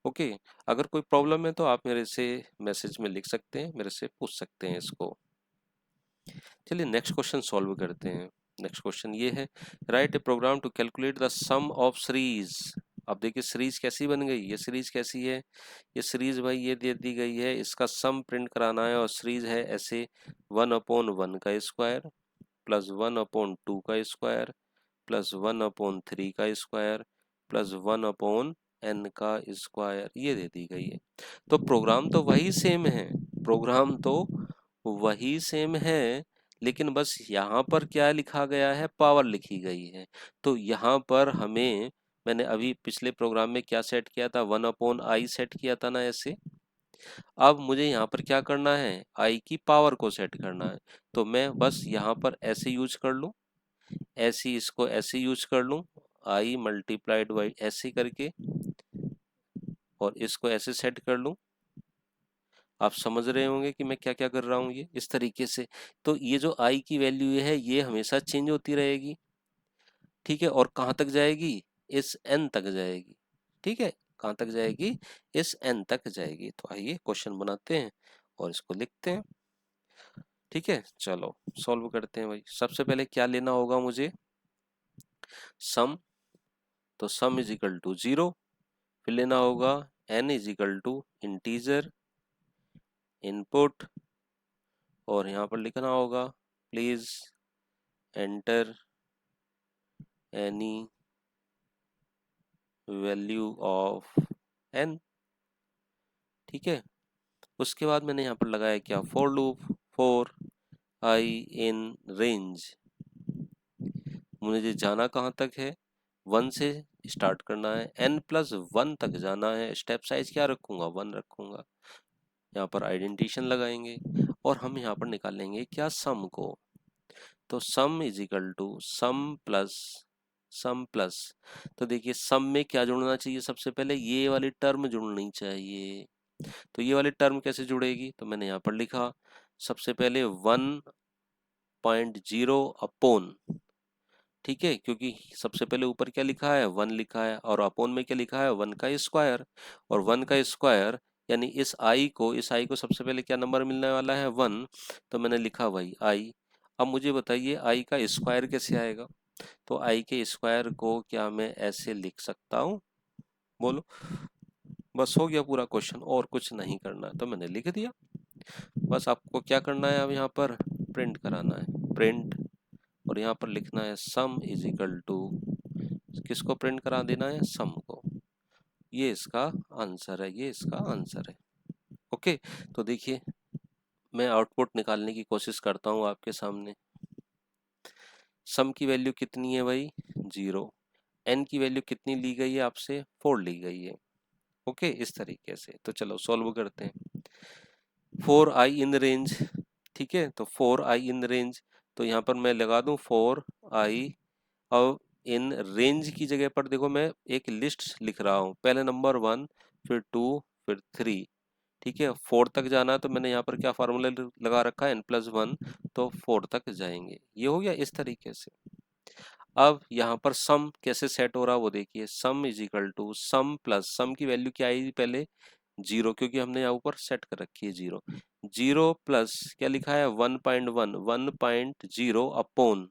ओके, अगर कोई प्रॉब्लम है तो आप मेरे से मैसेज में लिख सकते हैं, मेरे से पूछ सकते हैं इसको। चलिए नेक्स्ट क्वेश्चन सॉल्व करते हैं। नेक्स्ट क्वेश्चन ये है, write a program to calculate the sum of series. अब देखिए सीरीज कैसी बन गई, ये सीरीज कैसी है, ये सीरीज भाई ये दे दी गई है, इसका सम प्रिंट कराना है, और सीरीज है ऐसे 1/1 का स्क्वायर प्लस 1/2 का स्क्वायर प्लस 1/3 का स्क्वायर प्लस 1/n का स्क्वायर, ये दे दी गई है। तो प्रोग्राम तो वही सेम है, प्रोग्राम तो वही सेम है, लेकिन बस यहाँ पर क्या लिखा गया है, पावर लिखी गई है। तो यहाँ पर हमें, मैंने अभी पिछले प्रोग्राम में क्या सेट किया था, 1/i सेट किया था ना ऐसे। अब मुझे यहाँ पर क्या करना है, i की पावर को सेट करना है। तो मैं बस यहाँ पर ऐसे यूज कर लूँ, ऐसे इसको ऐसे यूज कर लूँ, i मल्टीप्लाइड बाई ऐसे करके, और इसको ऐसे सेट कर लूँ। आप समझ रहे होंगे कि मैं क्या क्या कर रहा हूँ, ये इस तरीके से। तो ये जो i की वैल्यू है ये हमेशा चेंज होती रहेगी। ठीक है, और कहाँ तक जाएगी, इस n तक जाएगी। ठीक है, कहाँ तक जाएगी, इस n तक जाएगी। तो आइए क्वेश्चन बनाते हैं और इसको लिखते हैं। ठीक है, चलो सॉल्व करते हैं भाई। सबसे पहले क्या लेना होगा मुझे, सम, तो सम इज इक्वल टू 0। फिर लेना होगा n is equal to integer input, और यहाँ पर लिखना होगा please enter any value of n। ठीक है, उसके बाद मैंने यहाँ पर लगाया क्या, for loop, for I in range. मुझे जाना कहाँ तक है, 1 से स्टार्ट करना है, n+1 तक जाना है। स्टेप साइज क्या रखूंगा, 1 रखूंगा। यहाँ पर आइडेंटिशन लगाएंगे, और हम यहाँ पर निकालेंगे क्या, सम को। तो sum is equal to sum plus, तो देखिए सम में क्या जुड़ना चाहिए, सबसे पहले ये वाली टर्म जुड़नी चाहिए। तो ये वाली टर्म कैसे जुड़ेगी, तो मैंने यहाँ पर लिखा सबसे पहले 1.0 अपोन, ठीक है, क्योंकि सबसे पहले ऊपर क्या लिखा है, 1 लिखा है, और अपोन में क्या लिखा है, 1 का स्क्वायर। और 1 का स्क्वायर यानी इस i को सबसे पहले क्या नंबर मिलने वाला है, 1। तो मैंने लिखा भाई i। अब मुझे बताइए i का स्क्वायर कैसे आएगा, तो i के स्क्वायर को क्या मैं ऐसे लिख सकता हूँ, बोलो। बस हो गया पूरा क्वेश्चन, और कुछ नहीं करना, तो मैंने लिख दिया। बस आपको क्या करना है, अब यहाँ पर प्रिंट कराना है, प्रिंट, और यहाँ पर लिखना है सम इज इक्वल टू, किसको प्रिंट करा देना है, सम को। ये इसका आंसर है, ये इसका आंसर है। ओके, तो देखिए मैं आउटपुट निकालने की कोशिश करता हूँ आपके सामने। सम की वैल्यू कितनी है भाई, 0। एन की वैल्यू कितनी ली गई है आपसे, 4 ली गई है। ओके, इस तरीके से। तो चलो सॉल्व करते हैं। 4i इन रेंज, ठीक है, तो 4i इन रेंज, तो यहाँ पर मैं लगा दूं 4i। अब इन रेंज की जगह पर देखो मैं एक लिस्ट लिख रहा हूँ, पहले नंबर 1, फिर 2, फिर 3, ठीक है। 4 तक जाना है तो मैंने यहाँ पर क्या फार्मूला लगा रखा है, n+1, तो 4 तक जाएंगे। ये हो गया इस तरीके से। अब यहाँ पर सम कैसे सेट हो रहा है वो देखिए, sum is equal to sum plus, sum की वैल्यू क्या आई पहले, 0, क्योंकि हमने यहाँ ऊपर सेट कर रखी है 0। 0 प्लस क्या लिखा है 1.1, 1.0 अपॉन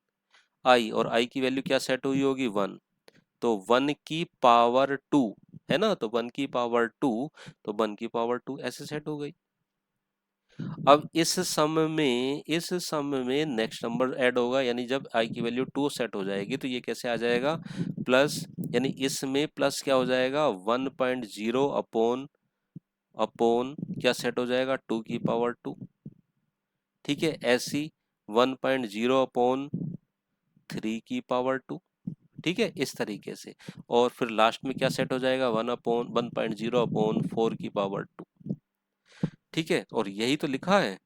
आई, और आई की वैल्यू क्या सेट हुई होगी 1, तो 1 की पावर 2 है ना, तो 1 की पावर 2, तो 1 की पावर 2 ऐसे सेट हो गई। अब इस सम में नेक्स्ट नंबर ऐड होगा, यानी जब i की वैल्यू 2 सेट हो जाएगी तो ये कैसे आ जाएगा, प्लस, यानी इसमें प्लस क्या हो जाएगा 1.0 अपॉन अपॉन क्या सेट हो जाएगा 2 की पावर 2, ठीक है। ऐसी 1.0 अपॉन 3 की पावर 2, ठीक है, इस तरीके से। और फिर लास्ट में क्या सेट हो जाएगा 1.0 अपॉन 4 की पावर 2, ठीक है। और यही तो लिखा है,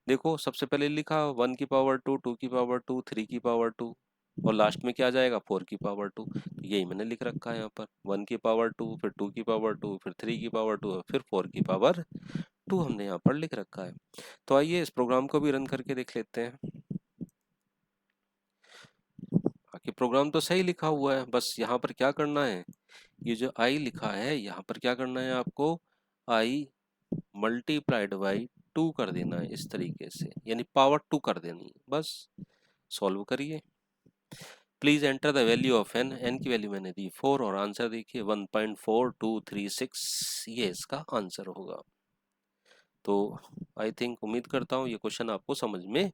देखो सबसे पहले लिखा 1 की पावर 2, 2 की पावर 2, 3 की पावर 2, और लास्ट में क्या आ जाएगा 4 की पावर 2। तो यही मैंने लिख रखा है यहाँ पर, 1 की पावर 2, फिर 2 की पावर 2, फिर 3 की पावर 2, फिर 4 की पावर 2 हमने यहाँ पर लिख रखा है। तो आइए इस प्रोग्राम को भी रन करके देख लेते हैं। बाकी प्रोग्राम तो सही लिखा हुआ है, बस यहाँ पर क्या करना है, ये जो आई लिखा है यहाँ पर क्या करना है आपको, आई मल्टीप्लाइड बाई 2 कर देना है इस तरीके से, यानी पावर 2 कर देनी है, बस। सॉल्व करिए। Please enter the value of n, n की वैल्यू मैंने दी 4, और आंसर देखिए 1.4236, ये इसका आंसर होगा। तो आई थिंक, उम्मीद करता हूँ ये क्वेश्चन आपको समझ में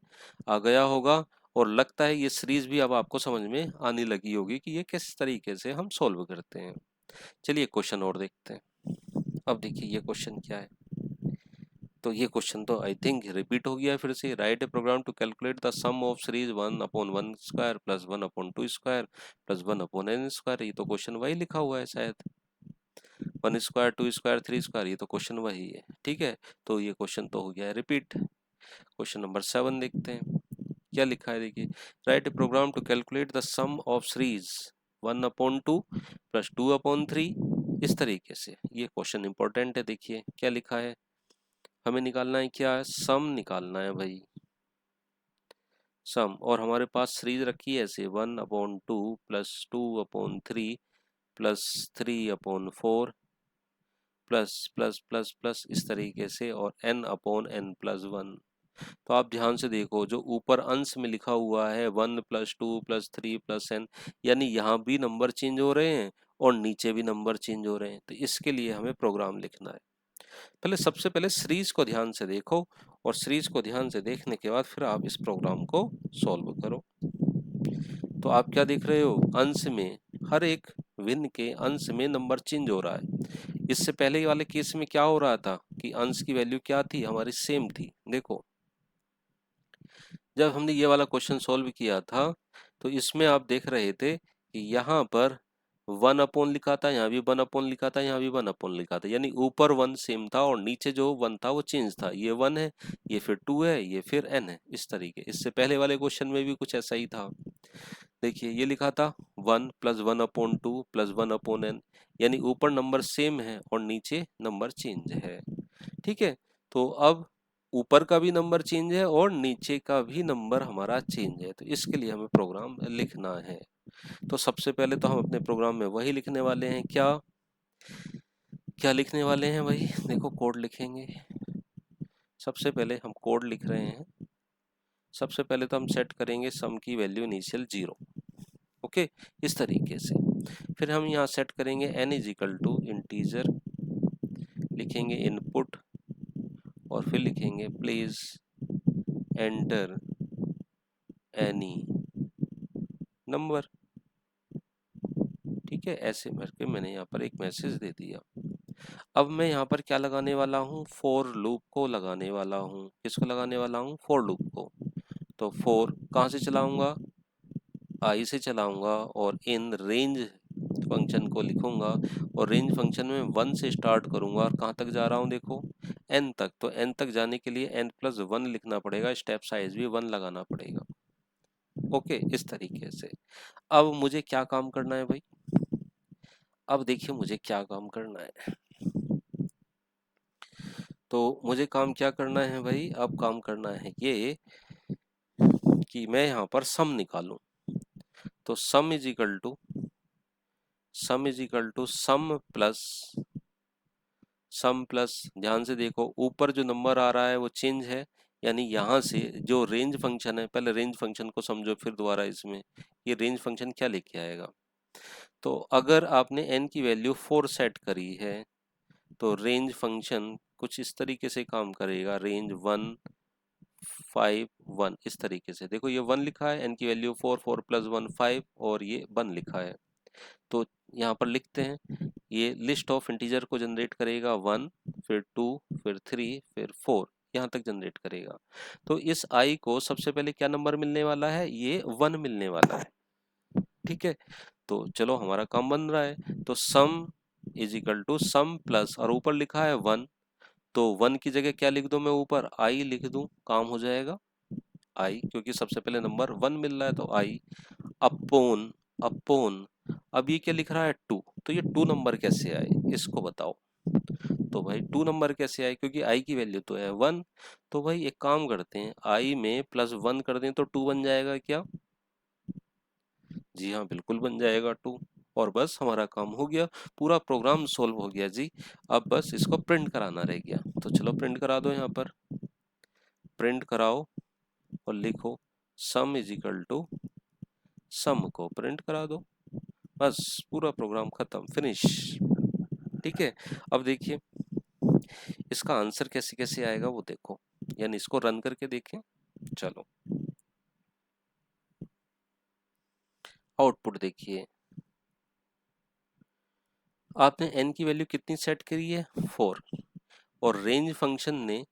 आ गया होगा, और लगता है ये सीरीज भी अब आपको समझ में आने लगी होगी कि ये किस तरीके से हम सॉल्व करते हैं। चलिए क्वेश्चन और देखते हैं। अब देखिए ये क्वेश्चन क्या है, तो ये क्वेश्चन तो आई थिंक रिपीट हो गया फिर से। Write a program to calculate the sum of series 1/1 square plus 1/2 square plus 1/n square. ये तो क्वेश्चन वही लिखा हुआ है शायद, 1 स्क्वायर 2 स्क्वायर 3 स्क्वायर, ये तो क्वेश्चन वही है, ठीक है। तो ये क्वेश्चन तो हो गया है रिपीट। क्वेश्चन नंबर 7 देखते हैं क्या लिखा है, देखिए write a program to calculate the sum of series 1/2 plus 2/3, इस तरीके से। ये क्वेश्चन इंपॉर्टेंट है, देखिए क्या लिखा है, हमें निकालना है क्या, सम निकालना है भाई, सम। और हमारे पास सीरीज रखी है ऐसे 1/2 plus 2/3 plus 3/4 plus plus plus plus इस तरीके से, और n/n+1। तो आप ध्यान से देखो, जो ऊपर अंश में लिखा हुआ है 1 + 2 + 3 + n, यानी यहाँ भी नंबर चेंज हो रहे हैं और नीचे भी नंबर चेंज हो रहे हैं। तो इसके लिए हमें प्रोग्राम लिखना है। पहले सबसे पहले सीरीज को ध्यान से देखो, और सीरीज को ध्यान से देखने के बाद फिर आप इस प्रोग्राम को सॉल्व करो। तो आप क्या देख रहे हो, अंश में हर एक भिन्न के अंश में नंबर चेंज हो रहा है। इससे पहले वाले केस में क्या हो रहा था कि अंश की वैल्यू क्या थी, हमारी सेम थी। देखो जब हमने ये वाला क्वेश्चन सॉल्व किया था तो इसमें आप देख रहे थे कि यहाँ पर 1/, लिखा था, यहाँ भी 1/, लिखा था, यहाँ भी 1/, लिखा था, यानी ऊपर 1 सेम था और नीचे जो 1 था वो चेंज था। ये 1 है, ये फिर 2 है, ये फिर n है, इस तरीके। इससे पहले वाले क्वेश्चन में भी कुछ ऐसा ही था। देखिए ये लिखा था 1 + 1/2 + 1/n, यानी ऊपर नंबर सेम है और नीचे नंबर चेंज है, ठीक है। तो अब ऊपर का भी नंबर चेंज है और नीचे का भी नंबर हमारा चेंज है, तो इसके लिए हमें प्रोग्राम लिखना है। तो सबसे पहले तो हम अपने प्रोग्राम में वही लिखने वाले हैं, क्या क्या लिखने वाले हैं भाई, देखो कोड लिखेंगे। सबसे पहले हम कोड लिख रहे हैं। सबसे पहले तो हम सेट करेंगे सम की वैल्यू इनिशियल 0, ओके, इस तरीके से। फिर हम यहाँ सेट करेंगे n = इंटीजर, लिखेंगे इनपुट, और फिर लिखेंगे प्लीज एंटर एनी नंबर। ठीक है, ऐसे करके मैंने यहाँ पर एक मैसेज दे दिया। अब मैं यहाँ पर क्या लगाने वाला हूँ, फॉर लूप को लगाने वाला हूँ। किसको लगाने वाला हूँ, फॉर लूप को। तो फॉर कहाँ से चलाऊंगा, आई से चलाऊंगा और इन रेंज फंक्शन को लिखूंगा और रेंज फंक्शन में 1 से स्टार्ट करूंगा और कहाँ तक जा रहा हूँ देखो, n तक। तो n तक जाने के लिए n+1 लिखना पड़ेगा, स्टेप साइज भी 1 लगाना पड़ेगा। ओके, इस तरीके से। अब मुझे क्या काम करना है भाई, अब देखिए मुझे क्या काम करना है। तो मुझे काम क्या करना है भाई, अब काम करना है ये कि मैं यहाँ पर सम निकालूं। तो sum is equal to sum plus ध्यान से देखो, ऊपर जो नंबर आ रहा है वो चेंज है, यानी यहाँ से जो रेंज फंक्शन है, पहले रेंज फंक्शन को समझो फिर दोबारा इसमें, ये रेंज फंक्शन क्या लेके आएगा। तो अगर आपने n की वैल्यू 4 सेट करी है तो रेंज फंक्शन कुछ इस तरीके से काम करेगा, रेंज 1 5 1, इस तरीके से। देखो ये 1 लिखा है, n की वैल्यू 4, 4 + 1 5 और ये 1 लिखा है। तो यहाँ पर लिखते हैं, ये लिस्ट ऑफ इंटीजर को जनरेट करेगा 1, फिर 2, फिर 3, फिर 4, यहाँ तक जनरेट करेगा। तो इस i को सबसे पहले क्या नंबर मिलने वाला है, ये 1 मिलने वाला है। ठीक है, तो चलो हमारा काम बन रहा है। तो sum is equal to sum plus, और ऊपर लिखा है 1, तो 1 की जगह क्या लिख दूं मैं, ऊपर i लिख दूं, काम हो जाएगा। i, क्योंकि सबसे पहले नंबर 1 मिल रहा है तो i अपोन अपोन। अब ये क्या लिख रहा है 2, तो ये 2 नंबर कैसे आए इसको बताओ। तो भाई 2 नंबर कैसे आए, क्योंकि i की वैल्यू तो है 1। तो भाई एक काम करते हैं, i में +1 कर दें तो 2 बन जाएगा क्या, जी हाँ बिल्कुल बन जाएगा 2। और बस हमारा काम हो गया, पूरा प्रोग्राम सोल्व हो गया जी। अब बस इसको प्रिंट कराना रह गया, तो चलो प्रिंट करा दो। यहाँ पर प्रिंट कराओ और लिखो सम इज इक्वल टू, सम को प्रिंट करा दो, बस पूरा प्रोग्राम खत्म, फिनिश। ठीक है, अब देखिए इसका आंसर कैसे कैसे आएगा वो देखो, यानी इसको रन करके देखें। चलो आउटपुट देखिए, आपने n की वैल्यू कितनी सेट करी है, 4, और रेंज फंक्शन ने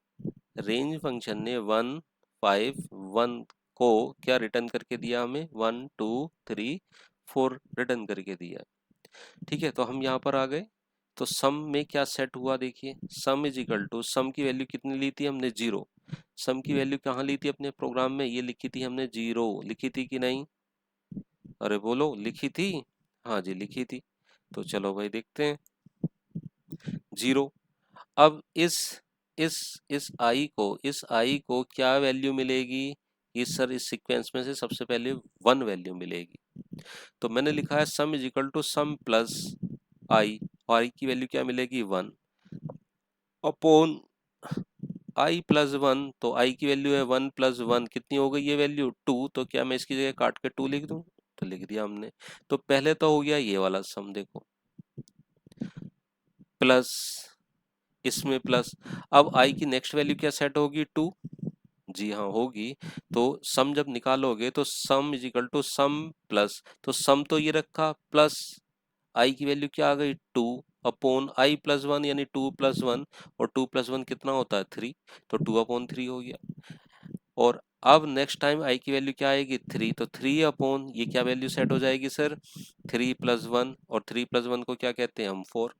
1 5 1 को क्या रिटर्न करके दिया हमें, 1 2 3 4 रिटर्न करके दिया। ठीक है, तो हम यहाँ पर आ गए। तो सम में क्या सेट हुआ देखिए, सम इज इक्वल टू, सम की वैल्यू कितनी ली थी हमने, 0। सम की वैल्यू कहाँ ली थी अपने प्रोग्राम में, ये लिखी थी हमने 0, लिखी थी कि नहीं, अरे बोलो लिखी थी, हाँ जी लिखी थी। तो चलो भाई देखते हैं, 0। अब इस आई को क्या वैल्यू मिलेगी, इस सर इस सीक्वेंस में से सबसे पहले 1 वैल्यू मिलेगी। तो मैंने लिखा है sum is equal to sum plus I, और आई की वैल्यू क्या मिलेगी, 1 अपॉन i+1। तो i की वैल्यू है 1+1, कितनी हो गई ये वैल्यू, 2। तो क्या मैं इसकी जगह काट के 2 लिख दूं, तो लिख दिया हमने। तो पहले तो हो गया ये वाला सम, देखो प्लस, इसमें प्लस। अब i की नेक्स्ट वैल्यू क्या सेट होगी, 2, जी हाँ होगी। तो सम जब निकालोगे तो sum is equal to sum plus, तो सम तो ये रखा, प्लस आई की वैल्यू क्या आ गई, 2 अपॉन i+1, यानी 2+1, और 2+1 कितना होता है, 3। तो 2/3 हो गया। और अब नेक्स्ट टाइम आई की वैल्यू क्या आएगी, 3, तो 3 अपॉन, ये क्या वैल्यू सेट हो जाएगी सर, 3+1, और 3+1 को क्या कहते हैं हम, 4।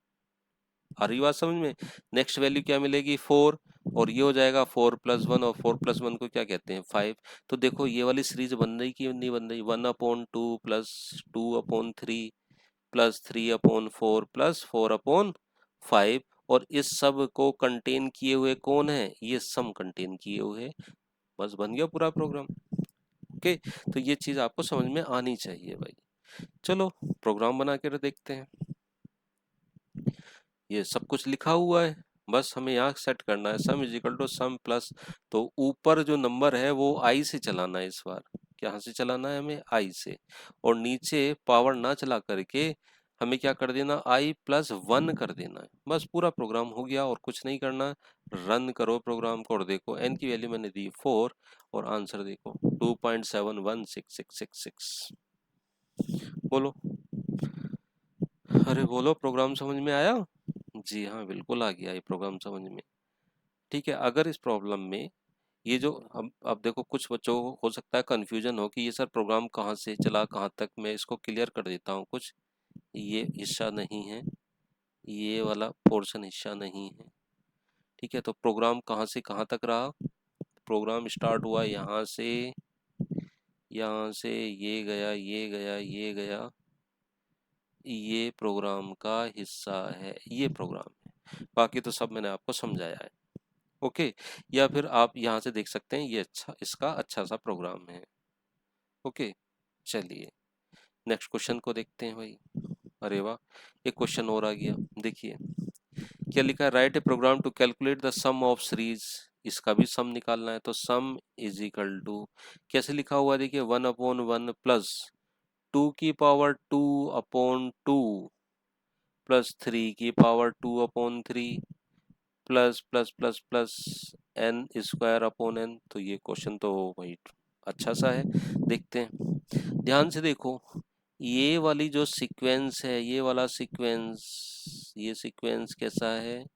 आ रही बात समझ में। नेक्स्ट वैल्यू क्या मिलेगी, 4, और ये हो जाएगा 4+1, और 4+1 को क्या कहते हैं, 5। तो देखो ये वाली सीरीज बन रही कि नहीं बन रही, 1/2 प्लस 2/3 प्लस 3/4 प्लस 4/5, और इस सब को कंटेन किए हुए कौन है, ये सम कंटेन किए हुए। बस बन गया पूरा प्रोग्राम। ओके, तो ये चीज आपको समझ में आनी चाहिए भाई। चलो प्रोग्राम बना कर देखते हैं। ये सब कुछ लिखा हुआ है, बस हमें यहाँ सेट करना है sum is equal to sum plus. तो ऊपर जो नंबर है वो आई से चलाना है इस बार, कहाँ से चलाना है हमें, आई से। और नीचे पावर ना चला करके हमें क्या कर देना, i प्लस 1 कर देना है, बस पूरा प्रोग्राम हो गया और कुछ नहीं करना। रन करो प्रोग्राम को और देखो n की वैल्यू मैंने दी 4 और आंसर देखो 2.716666। बोलो, अरे बोलो, प्रोग्राम समझ में आया? जी हाँ, बिल्कुल आ गया ये प्रोग्राम समझ में। ठीक है, अगर इस प्रॉब्लम में ये जो अब देखो, कुछ बच्चों को हो सकता है कंफ्यूजन हो कि ये सर प्रोग्राम कहाँ से चला कहाँ तक, मैं इसको क्लियर कर देता हूँ। कुछ ये हिस्सा नहीं है, ये वाला पोर्शन हिस्सा नहीं है। ठीक है, तो प्रोग्राम कहाँ से कहाँ तक रहा? प्रोग्राम स्टार्ट हुआ यहाँ से, यहाँ से ये गया, ये गया, ये गया, ये प्रोग्राम का हिस्सा है, ये प्रोग्राम है। बाकी तो सब मैंने आपको समझाया है। ओके, या फिर आप यहाँ से देख सकते हैं, ये अच्छा, इसका अच्छा सा प्रोग्राम है। ओके, चलिए नेक्स्ट क्वेश्चन को देखते हैं भाई। अरे वाह, एक क्वेश्चन और आ गया। देखिए क्या लिखा है, write a program to calculate the sum of series. इसका भी सम निकालना है, तो सम इज इक्वल टू कैसे लिखा हुआ है, देखिए 1/1 प्लस 2 की पावर 2/2 प्लस 3 की power 2/3 plus plus plus plus n square upon n। तो ये क्वेश्चन तो भाई अच्छा सा है, देखते हैं। ध्यान से देखो, ये वाली जो सीक्वेंस है, ये वाला सीक्वेंस, ये सीक्वेंस कैसा है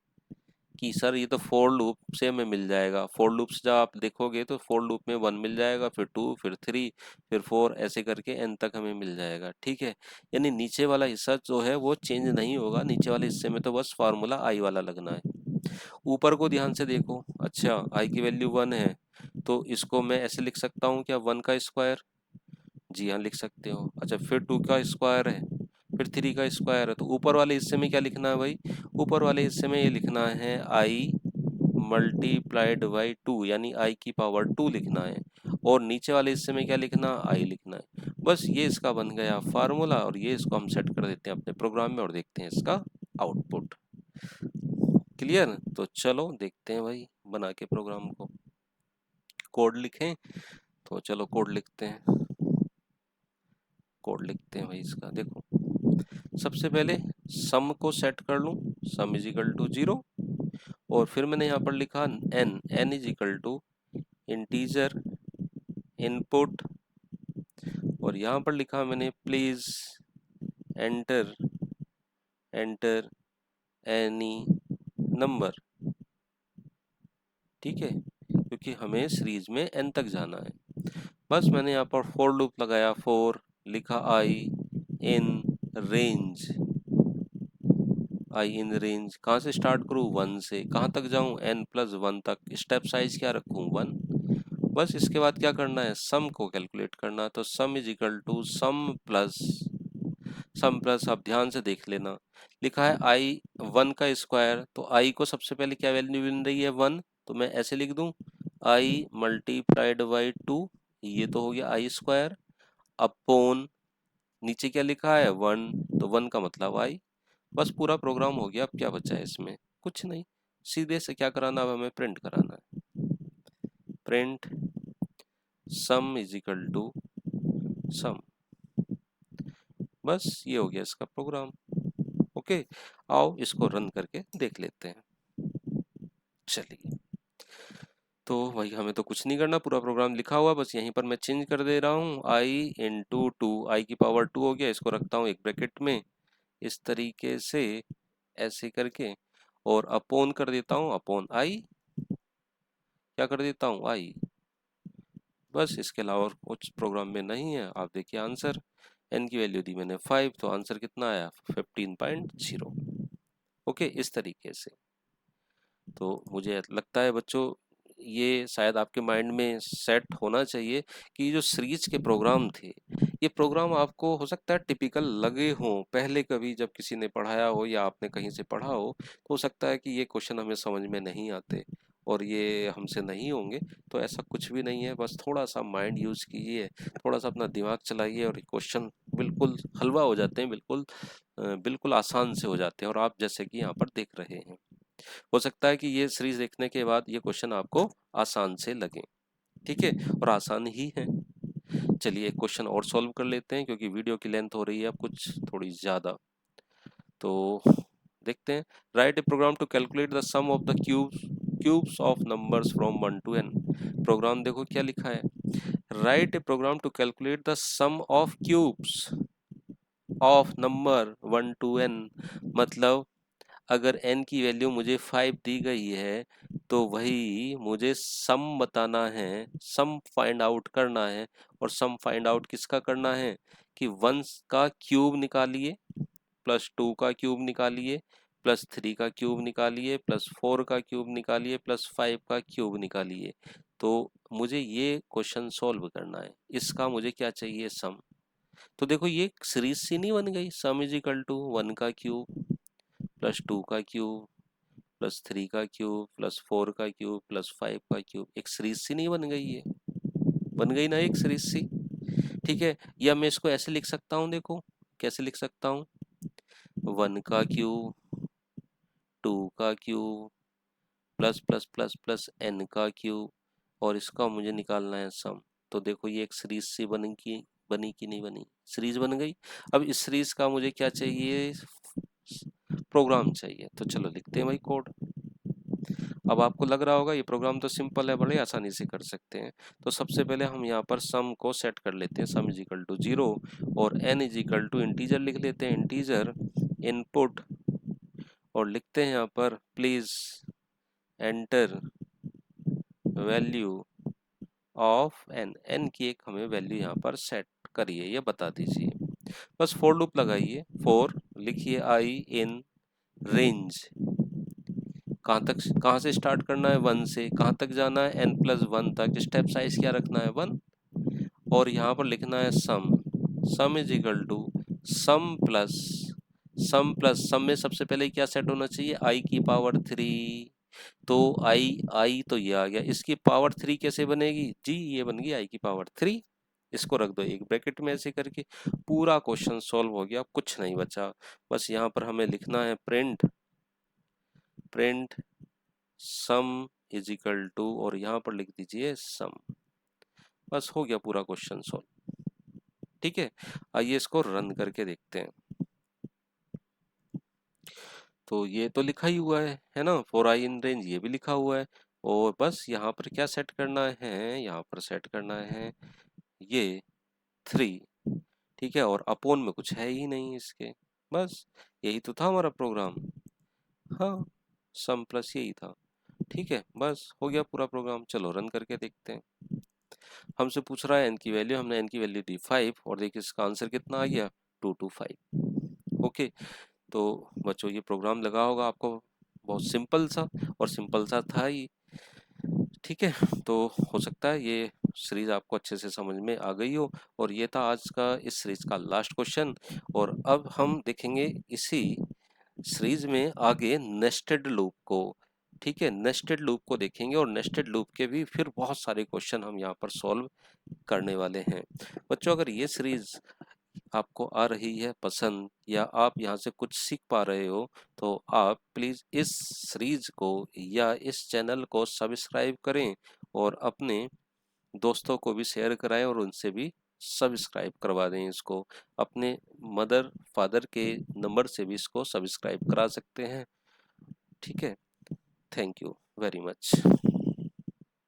कि सर ये तो फोर लूप से हमें मिल जाएगा। फोर लूप से जब आप देखोगे तो फोर लूप में 1 मिल जाएगा, फिर 2, फिर 3, फिर 4, ऐसे करके n तक हमें मिल जाएगा। ठीक है, यानी नीचे वाला हिस्सा जो है वो चेंज नहीं होगा, नीचे वाले हिस्से में तो बस फार्मूला i वाला लगना है। ऊपर को ध्यान से देखो, अच्छा i की वैल्यू 1 है, तो इसको मैं ऐसे लिख सकता हूँ क्या, 1 का स्क्वायर? जी हाँ, लिख सकते हो। अच्छा, फिर 2 का स्क्वायर है, फिर 3 का स्क्वायर है, तो ऊपर वाले हिस्से में क्या लिखना है भाई? ऊपर वाले हिस्से में ये लिखना है i मल्टीप्लाइड बाई 2, यानी i की पावर 2 लिखना है। और नीचे वाले हिस्से में क्या लिखना है, i लिखना है। बस ये इसका बन गया फार्मूला, और ये इसको हम सेट कर देते हैं अपने प्रोग्राम में और देखते हैं इसका आउटपुट। क्लियर? तो चलो देखते हैं भाई बना के प्रोग्राम को। कोड लिखें, तो चलो कोड लिखते हैं। कोड लिखते हैं भाई इसका, देखो सबसे पहले सम को सेट कर लूँ, सम इज इक्वल टू 0, और फिर मैंने यहाँ पर लिखा n is equal to integer input, और यहाँ पर लिखा मैंने please enter enter any number. ठीक है, क्योंकि हमें सीरीज में n तक जाना है। बस मैंने यहाँ पर फोर लूप लगाया, 4 लिखा, i in range, i in range कहाँ से स्टार्ट करूँ, 1 से, कहाँ तक जाऊँ, n प्लस 1 तक। स्टेप साइज क्या रखूँ, 1। बस इसके बाद क्या करना है, सम को कैलकुलेट करना है, तो sum is equal to sum plus, आप ध्यान से देख लेना, लिखा है i 1 का स्क्वायर, तो i को सबसे पहले क्या वैल्यू मिल रही है, 1, तो मैं ऐसे लिख दूं i मल्टीप्लाइड बाई 2, ये तो हो गया i स्क्वायर, अपॉन नीचे क्या लिखा है, 1, तो 1 का मतलब i। बस पूरा प्रोग्राम हो गया। अब क्या बचा है इसमें, कुछ नहीं, सीधे से क्या कराना, अब हमें प्रिंट कराना है, print sum is equal to sum. बस ये हो गया इसका प्रोग्राम। ओके, आओ इसको रन करके देख लेते हैं। चलिए, तो भाई हमें तो कुछ नहीं करना, पूरा प्रोग्राम लिखा हुआ, बस यहीं पर मैं चेंज कर दे रहा हूँ, i इंटू 2, आई की पावर 2 हो गया, इसको रखता हूँ एक ब्रैकेट में इस तरीके से, ऐसे करके, और अपॉन कर देता हूँ, अपॉन i, क्या कर देता हूँ, i। बस इसके अलावा और कुछ प्रोग्राम में नहीं है। आप देखिए आंसर, n की वैल्यू दी मैंने 5, तो आंसर कितना आया, 15.0। ओके, इस तरीके से। तो मुझे लगता है बच्चों ये शायद आपके माइंड में सेट होना चाहिए कि जो सीरीज के प्रोग्राम थे, ये प्रोग्राम आपको हो सकता है टिपिकल लगे हों, पहले कभी जब किसी ने पढ़ाया हो या आपने कहीं से पढ़ा हो सकता है कि ये क्वेश्चन हमें समझ में नहीं आते और ये हमसे नहीं होंगे। तो ऐसा कुछ भी नहीं है, बस थोड़ा सा माइंड यूज कीजिए, थोड़ा सा अपना दिमाग चलाइए और क्वेश्चन बिल्कुल हलवा हो जाते हैं, बिल्कुल आसान से हो जाते हैं, और आप जैसे कि यहाँ पर देख रहे हैं। हो सकता है कि ये सीरीज देखने के बाद ये क्वेश्चन आपको आसान से लगे, ठीक है, और आसान ही है। चलिए एक क्वेश्चन और सॉल्व कर लेते हैं, क्योंकि वीडियो की लेंथ हो रही है अब कुछ थोड़ी ज़्यादा। तो देखते हैं, write a program to calculate the sum of the cubes of numbers from 1 to n। Program देखो क्या लिखा है, write a program to calculate the sum of cubes of number 1 to n। मतलब अगर n की वैल्यू मुझे 5 दी गई है तो वही मुझे सम बताना है, सम फाइंड आउट करना है। और सम फाइंड आउट किसका करना है कि 1 का क्यूब निकालिए, प्लस 2 का क्यूब निकालिए, प्लस 3 का क्यूब निकालिए, प्लस 4 का क्यूब निकालिए, प्लस 5 का क्यूब निकालिए। तो मुझे ये क्वेश्चन सॉल्व करना है, इसका मुझे क्या चाहिए, सम। तो देखो ये सीरीज सी नहीं बन गई, सम इज इक्वल टू 1 का क्यूब प्लस 2 का क्यूब प्लस 3 का क्यूब प्लस 4 का क्यूब प्लस 5 का क्यूब, एक सीरीज सी नहीं बन गई, ये बन गई ना एक सीरीज सी। ठीक है, या मैं इसको ऐसे लिख सकता हूँ, देखो कैसे लिख सकता हूँ, 1 का क्यूब 2 का cube plus plus plus plus n का क्यूब, और इसका मुझे निकालना है सम। तो देखो ये एक सीरीज सी बनी कि नहीं बनी, सीरीज बन गई। अब इस सीरीज का मुझे क्या चाहिए, प्रोग्राम चाहिए। तो चलो लिखते हैं भाई कोड। अब आपको लग रहा होगा ये प्रोग्राम तो सिंपल है, बड़े आसानी से कर सकते हैं। तो सबसे पहले हम यहाँ पर सम को सेट कर लेते हैं, सम इज इक्वल टू 0 और n is equal to integer लिख लेते हैं, इंटीजर इनपुट, और लिखते हैं यहाँ पर please enter value of n की एक हमें वैल्यू यहाँ पर सेट करिए, ये बता दीजिए। बस फॉर लूप लगाइए, फॉर लिखिए आई इन रेंज, कहाँ से स्टार्ट करना है, 1 से, कहाँ तक जाना है n+1 तक, स्टेप साइज क्या रखना है 1, और यहाँ पर लिखना है sum is equal to sum plus sum में सबसे पहले क्या सेट होना चाहिए, i की पावर 3। तो आई तो ये आ गया, इसकी पावर 3 कैसे बनेगी जी, ये बन गई i की पावर 3, इसको रख दो एक ब्रैकेट में ऐसे करके। पूरा क्वेश्चन सॉल्व हो गया, कुछ नहीं बचा। बस यहाँ पर हमें लिखना है print sum is equal to, और यहाँ पर लिख दीजिए सम। बस हो गया पूरा क्वेश्चन सॉल्व। ठीक है, आइए इसको रन करके देखते हैं। तो ये तो लिखा ही हुआ है ना, फॉर आई इन रेंज, ये भी लिखा हुआ है। और बस यहाँ पर क्या सेट करना है, यहाँ पर सेट करना है ये 3। ठीक है, और अपोन में कुछ है ही नहीं इसके, बस यही तो था हमारा प्रोग्राम। हाँ, सम प्लस यही था। ठीक है, बस हो गया पूरा प्रोग्राम। चलो रन करके देखते हैं। हमसे पूछ रहा है n की वैल्यू, हमने n की वैल्यू दी 5, और देखिए इसका आंसर कितना आ गया 225। ओके, तो बच्चों ये प्रोग्राम लगा होगा आपको, बहुत सिंपल सा, और सिंपल सा था ही। ठीक है, तो हो सकता है ये सीरीज आपको अच्छे से समझ में आ गई हो, और ये था आज का इस सीरीज का लास्ट क्वेश्चन। और अब हम देखेंगे इसी सीरीज में आगे नेस्टेड लूप को। ठीक है, नेस्टेड लूप को देखेंगे, और नेस्टेड लूप के भी फिर बहुत सारे क्वेश्चन हम यहाँ पर सॉल्व करने वाले हैं। बच्चों अगर ये सीरीज आपको आ रही है पसंद, या आप यहाँ से कुछ सीख पा रहे हो, तो आप प्लीज़ इस सीरीज को या इस चैनल को सब्सक्राइब करें, और अपने दोस्तों को भी शेयर कराएं, और उनसे भी सब्सक्राइब करवा दें इसको। अपने मदर फादर के नंबर से भी इसको सब्सक्राइब करा सकते हैं। ठीक है, थैंक यू वेरी मच।